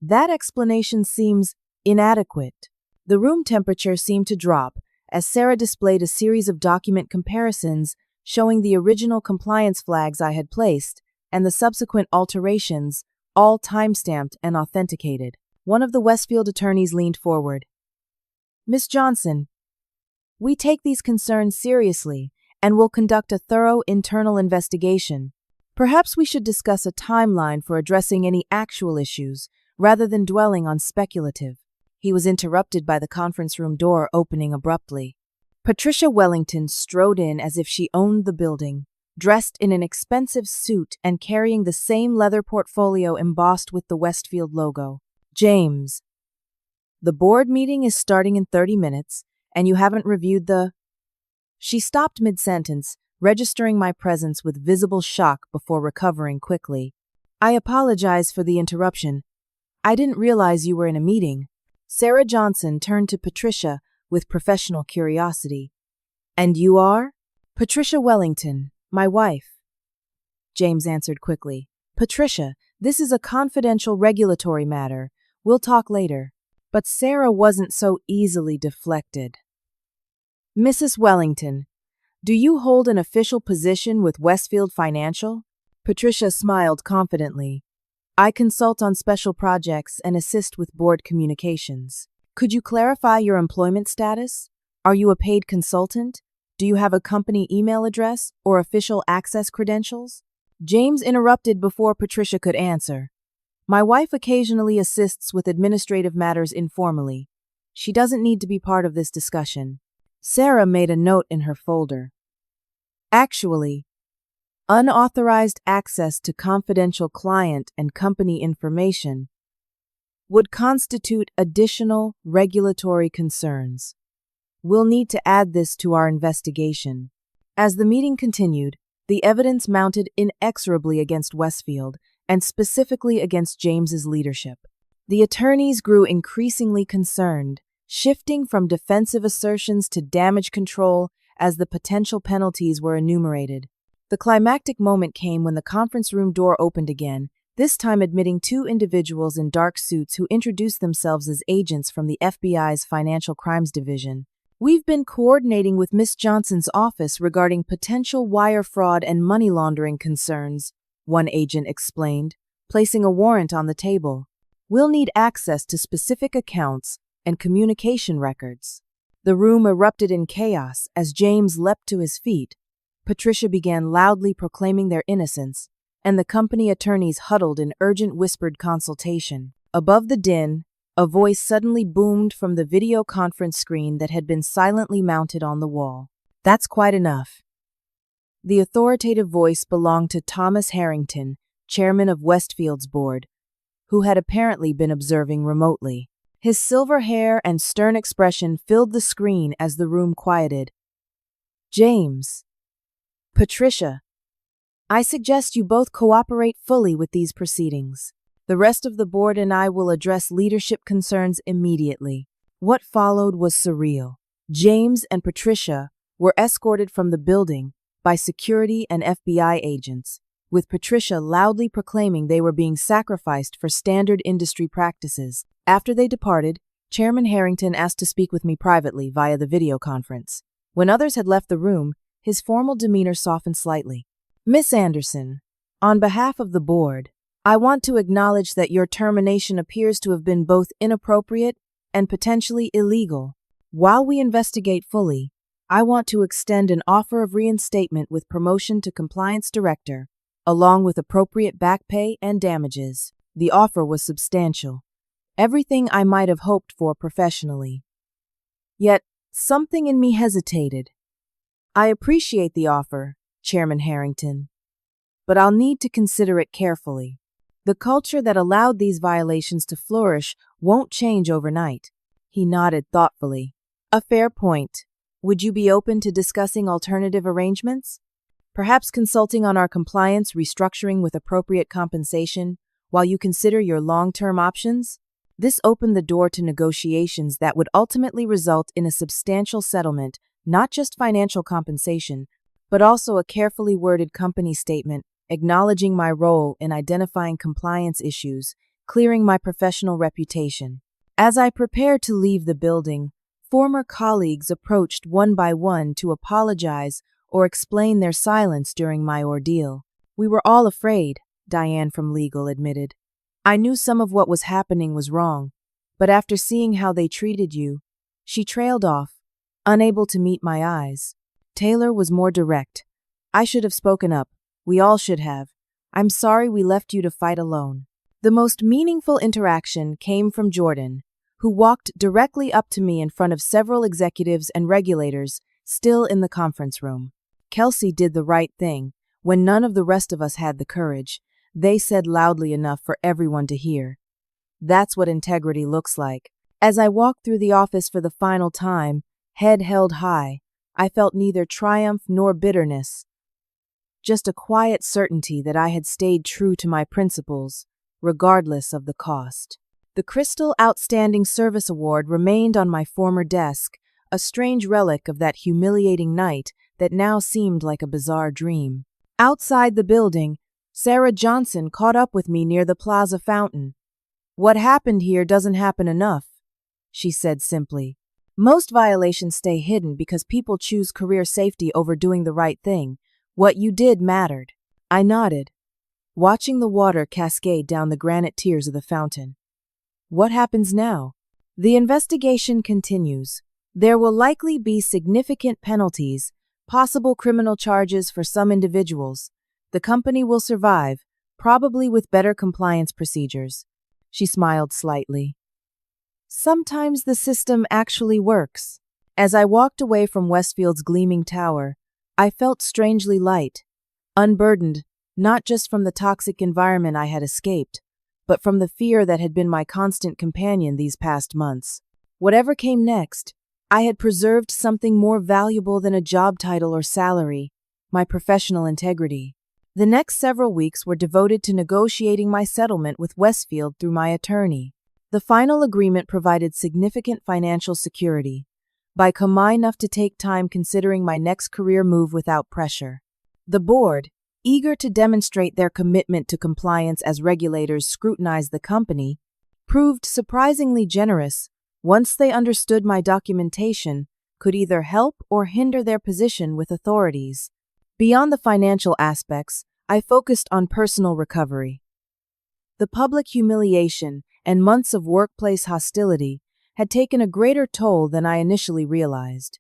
that explanation seems inadequate." The room temperature seemed to drop as Sarah displayed a series of document comparisons showing the original compliance flags I had placed and the subsequent alterations, all timestamped and authenticated. One of the Westfield attorneys leaned forward. "Miss Johnson, we take these concerns seriously and will conduct a thorough internal investigation. Perhaps we should discuss a timeline for addressing any actual issues rather than dwelling on speculative." He was interrupted by the conference room door opening abruptly. Patricia Wellington strode in as if she owned the building, dressed in an expensive suit and carrying the same leather portfolio embossed with the Westfield logo. "James, the board meeting is starting in 30 minutes, and you haven't reviewed the—" She stopped mid-sentence, registering my presence with visible shock before recovering quickly. "I apologize for the interruption. I didn't realize you were in a meeting." Sarah Johnson turned to Patricia with professional curiosity. "And you are?" "Patricia Wellington, my wife," James answered quickly. "Patricia, this is a confidential regulatory matter. We'll talk later." But Sarah wasn't so easily deflected. "Mrs. Wellington, do you hold an official position with Westfield Financial?" Patricia smiled confidently. "I consult on special projects and assist with board communications." "Could you clarify your employment status? Are you a paid consultant? Do you have a company email address or official access credentials?" James interrupted before Patricia could answer. "My wife occasionally assists with administrative matters informally. She doesn't need to be part of this discussion." Sarah made a note in her folder. "Actually, unauthorized access to confidential client and company information would constitute additional regulatory concerns. We'll need to add this to our investigation." As the meeting continued, the evidence mounted inexorably against Westfield, and specifically against James's leadership. The attorneys grew increasingly concerned, shifting from defensive assertions to damage control as the potential penalties were enumerated. The climactic moment came when the conference room door opened again, this time admitting two individuals in dark suits who introduced themselves as agents from the FBI's Financial Crimes Division. "We've been coordinating with Miss Johnson's office regarding potential wire fraud and money laundering concerns," one agent explained, placing a warrant on the table. "We'll need access to specific accounts and communication records." The room erupted in chaos as James leapt to his feet. Patricia began loudly proclaiming their innocence, and the company attorneys huddled in urgent whispered consultation. Above the din, a voice suddenly boomed from the video conference screen that had been silently mounted on the wall. "That's quite enough." The authoritative voice belonged to Thomas Harrington, chairman of Westfield's board, who had apparently been observing remotely. His silver hair and stern expression filled the screen as the room quieted. "James, Patricia, I suggest you both cooperate fully with these proceedings. The rest of the board and I will address leadership concerns immediately." What followed was surreal. James and Patricia were escorted from the building by security and FBI agents, with Patricia loudly proclaiming they were being sacrificed for standard industry practices. After they departed, Chairman Harrington asked to speak with me privately via the video conference. When others had left the room, his formal demeanor softened slightly. "Miss Anderson, on behalf of the board, I want to acknowledge that your termination appears to have been both inappropriate and potentially illegal. While we investigate fully, I want to extend an offer of reinstatement with promotion to compliance director, along with appropriate back pay and damages." The offer was substantial, everything I might have hoped for professionally. Yet, something in me hesitated. "I appreciate the offer, Chairman Harrington, but I'll need to consider it carefully. The culture that allowed these violations to flourish won't change overnight." He nodded thoughtfully. "A fair point. Would you be open to discussing alternative arrangements? Perhaps consulting on our compliance restructuring with appropriate compensation while you consider your long-term options?" This opened the door to negotiations that would ultimately result in a substantial settlement, not just financial compensation, but also a carefully worded company statement acknowledging my role in identifying compliance issues, clearing my professional reputation. As I prepared to leave the building, former colleagues approached one by one to apologize or explain their silence during my ordeal. "We were all afraid," Diane from legal admitted. "I knew some of what was happening was wrong, but after seeing how they treated you," she trailed off, unable to meet my eyes. Taylor was more direct. "I should have spoken up. We all should have. I'm sorry we left you to fight alone." The most meaningful interaction came from Jordan, who walked directly up to me in front of several executives and regulators still in the conference room. Kelsey did the right thing when none of the rest of us had the courage. They said loudly enough for everyone to hear. That's what integrity looks like. As I walked through the office for the final time, head held high, I felt neither triumph nor bitterness, just a quiet certainty that I had stayed true to my principles, regardless of the cost. The Crystal Outstanding Service Award remained on my former desk, a strange relic of that humiliating night that now seemed like a bizarre dream. Outside the building, Sarah Johnson caught up with me near the plaza fountain. "What happened here doesn't happen enough," she said simply. "Most violations stay hidden because people choose career safety over doing the right thing. What you did mattered." I nodded, watching the water cascade down the granite tiers of the fountain. "What happens now?" "The investigation continues. There will likely be significant penalties, possible criminal charges for some individuals. The company will survive, probably with better compliance procedures." She smiled slightly. "Sometimes the system actually works." As I walked away from Westfield's gleaming tower, I felt strangely light, unburdened, not just from the toxic environment I had escaped, but from the fear that had been my constant companion these past months. Whatever came next, I had preserved something more valuable than a job title or salary, my professional integrity. The next several weeks were devoted to negotiating my settlement with Westfield through my attorney. The final agreement provided significant financial security by coming enough to take time considering my next career move without pressure. The board, eager to demonstrate their commitment to compliance as regulators scrutinized the company, proved surprisingly generous once they understood my documentation could either help or hinder their position with authorities. Beyond the financial aspects, I focused on personal recovery. The public humiliation and months of workplace hostility had taken a greater toll than I initially realized.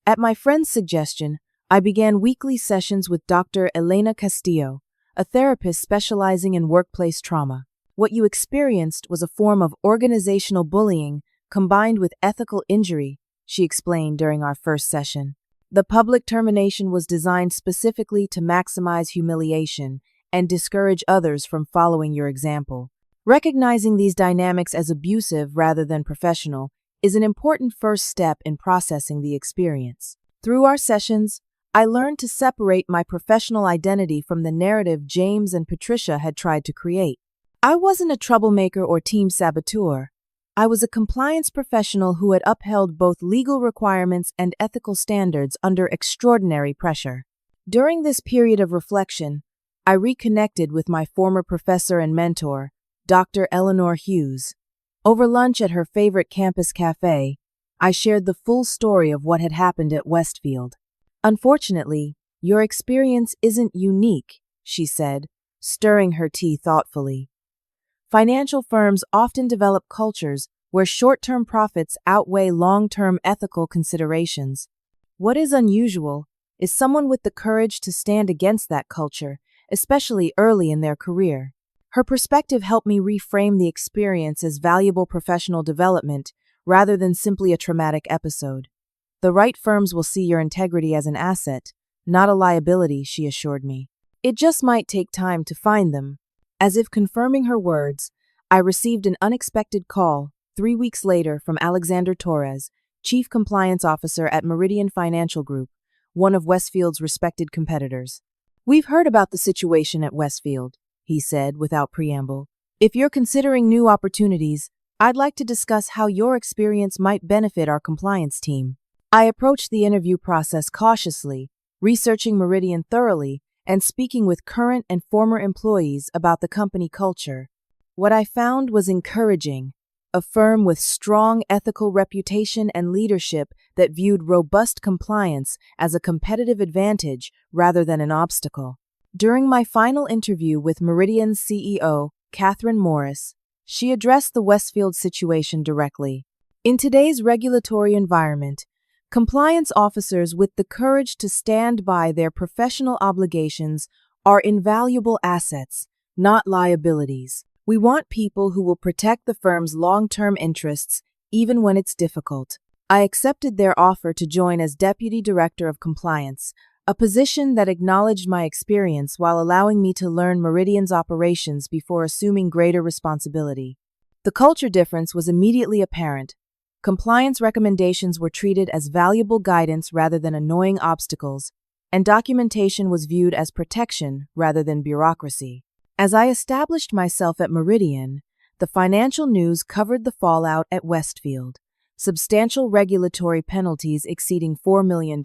At my friend's suggestion, I began weekly sessions with Dr. Elena Castillo, a therapist specializing in workplace trauma. What you experienced was a form of organizational bullying combined with ethical injury, she explained during our first session. The public termination was designed specifically to maximize humiliation and discourage others from following your example. Recognizing these dynamics as abusive rather than professional is an important first step in processing the experience. Through our sessions, I learned to separate my professional identity from the narrative James and Patricia had tried to create. I wasn't a troublemaker or team saboteur. I was a compliance professional who had upheld both legal requirements and ethical standards under extraordinary pressure. During this period of reflection, I reconnected with my former professor and mentor, Dr. Eleanor Hughes. Over lunch at her favorite campus cafe, I shared the full story of what had happened at Westfield. "Unfortunately, your experience isn't unique," she said, stirring her tea thoughtfully. "Financial firms often develop cultures where short-term profits outweigh long-term ethical considerations. What is unusual is someone with the courage to stand against that culture, especially early in their career." Her perspective helped me reframe the experience as valuable professional development rather than simply a traumatic episode. "The right firms will see your integrity as an asset, not a liability," she assured me. "It just might take time to find them." As if confirming her words, I received an unexpected call 3 weeks later from Alexander Torres, Chief Compliance Officer at Meridian Financial Group, one of Westfield's respected competitors. "We've heard about the situation at Westfield," he said without preamble. "If you're considering new opportunities, I'd like to discuss how your experience might benefit our compliance team." I approached the interview process cautiously, researching Meridian thoroughly and speaking with current and former employees about the company culture. What I found was encouraging: a firm with strong ethical reputation and leadership that viewed robust compliance as a competitive advantage rather than an obstacle. During my final interview with Meridian's CEO, Catherine Morris, she addressed the Westfield situation directly. "In today's regulatory environment, compliance officers with the courage to stand by their professional obligations are invaluable assets, not liabilities. We want people who will protect the firm's long-term interests, even when it's difficult." I accepted their offer to join as Deputy Director of Compliance, a position that acknowledged my experience while allowing me to learn Meridian's operations before assuming greater responsibility. The culture difference was immediately apparent. Compliance recommendations were treated as valuable guidance rather than annoying obstacles, and documentation was viewed as protection rather than bureaucracy. As I established myself at Meridian, the financial news covered the fallout at Westfield: substantial regulatory penalties exceeding $4 million,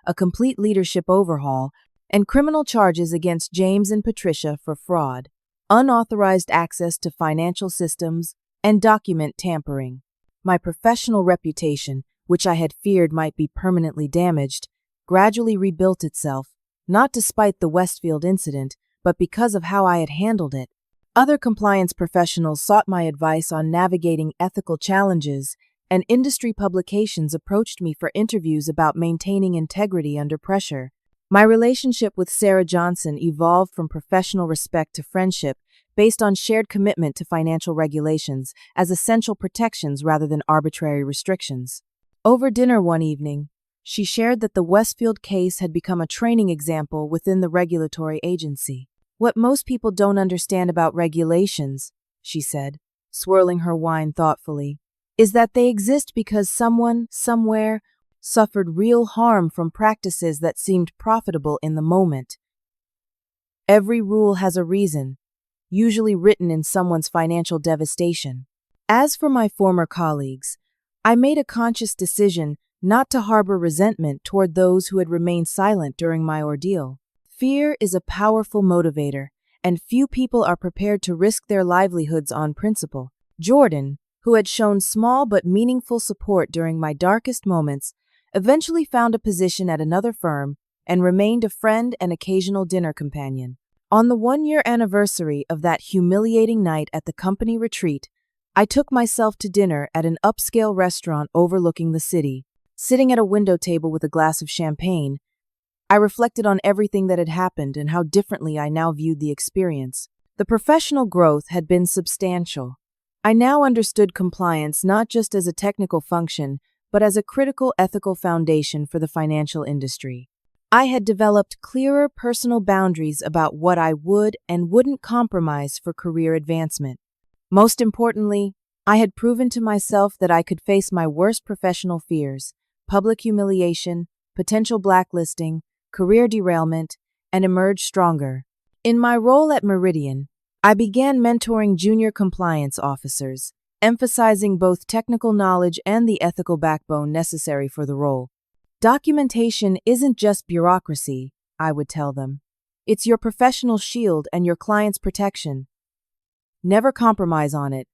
a complete leadership overhaul, and criminal charges against James and Patricia for fraud, unauthorized access to financial systems, and document tampering. My professional reputation, which I had feared might be permanently damaged, gradually rebuilt itself, not despite the Westfield incident, but because of how I had handled it. Other compliance professionals sought my advice on navigating ethical challenges, and industry publications approached me for interviews about maintaining integrity under pressure. My relationship with Sarah Johnson evolved from professional respect to friendship, based on shared commitment to financial regulations as essential protections rather than arbitrary restrictions. Over dinner one evening, she shared that the Westfield case had become a training example within the regulatory agency. "What most people don't understand about regulations," she said, swirling her wine thoughtfully, "is that they exist because someone, somewhere, suffered real harm from practices that seemed profitable in the moment. Every rule has a reason, usually written in someone's financial devastation. As for my former colleagues, I made a conscious decision not to harbor resentment toward those who had remained silent during my ordeal. Fear is a powerful motivator, and few people are prepared to risk their livelihoods on principle. Jordan, who had shown small but meaningful support during my darkest moments, eventually found a position at another firm and remained a friend and occasional dinner companion. On the 1-year anniversary of that humiliating night at the company retreat, I took myself to dinner at an upscale restaurant overlooking the city. Sitting at a window table with a glass of champagne, I reflected on everything that had happened and how differently I now viewed the experience. The professional growth had been substantial. I now understood compliance not just as a technical function, but as a critical ethical foundation for the financial industry. I had developed clearer personal boundaries about what I would and wouldn't compromise for career advancement. Most importantly, I had proven to myself that I could face my worst professional fears: public humiliation, potential blacklisting, career derailment, and emerge stronger. In my role at Meridian, I began mentoring junior compliance officers, emphasizing both technical knowledge and the ethical backbone necessary for the role. Documentation isn't just bureaucracy, I would tell them. It's your professional shield and your client's protection. Never compromise on it,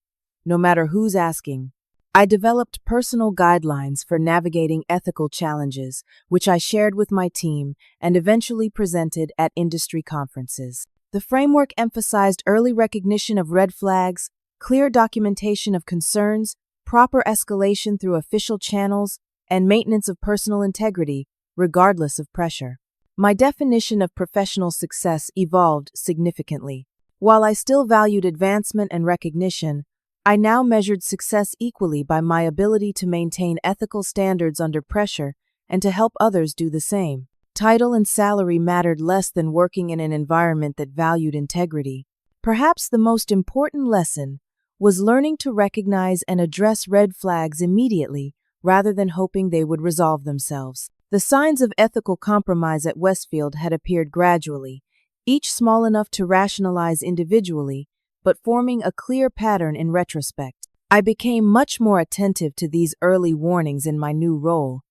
no matter who's asking. I developed personal guidelines for navigating ethical challenges, which I shared with my team and eventually presented at industry conferences. The framework emphasized early recognition of red flags, clear documentation of concerns, proper escalation through official channels, and maintenance of personal integrity, regardless of pressure. My definition of professional success evolved significantly. While I still valued advancement and recognition, I now measured success equally by my ability to maintain ethical standards under pressure and to help others do the same. Title and salary mattered less than working in an environment that valued integrity. Perhaps the most important lesson was learning to recognize and address red flags immediately rather than hoping they would resolve themselves. The signs of ethical compromise at Westfield had appeared gradually, each small enough to rationalize individually, but forming a clear pattern in retrospect. I became much more attentive to these early warnings in my new role,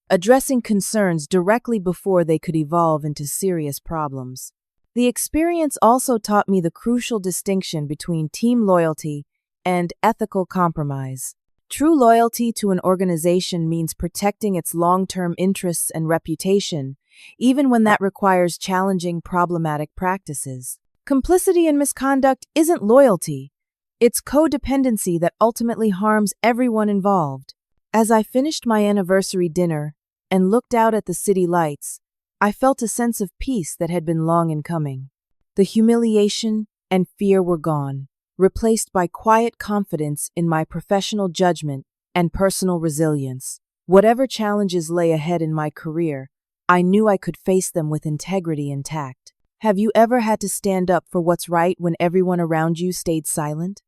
addressing concerns directly before they could evolve into serious problems. The experience also taught me the crucial distinction between team loyalty and ethical compromise. True loyalty to an organization means protecting its long-term interests and reputation, even when that requires challenging problematic practices. Complicity and misconduct isn't loyalty. It's codependency that ultimately harms everyone involved. As I finished my anniversary dinner and looked out at the city lights, I felt a sense of peace that had been long in coming. The humiliation and fear were gone, replaced by quiet confidence in my professional judgment and personal resilience. Whatever challenges lay ahead in my career, I knew I could face them with integrity and tact. Have you ever had to stand up for what's right when everyone around you stayed silent?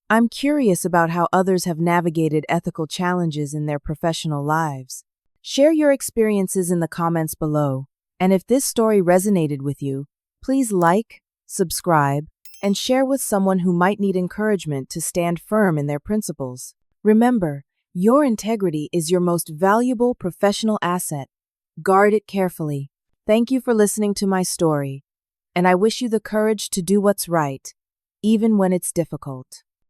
I'm curious about how others have navigated ethical challenges in their professional lives. Share your experiences in the comments below, and if this story resonated with you, please like, subscribe, and share with someone who might need encouragement to stand firm in their principles. Remember, your integrity is your most valuable professional asset. Guard it carefully. Thank you for listening to my story, and I wish you the courage to do what's right, even when it's difficult.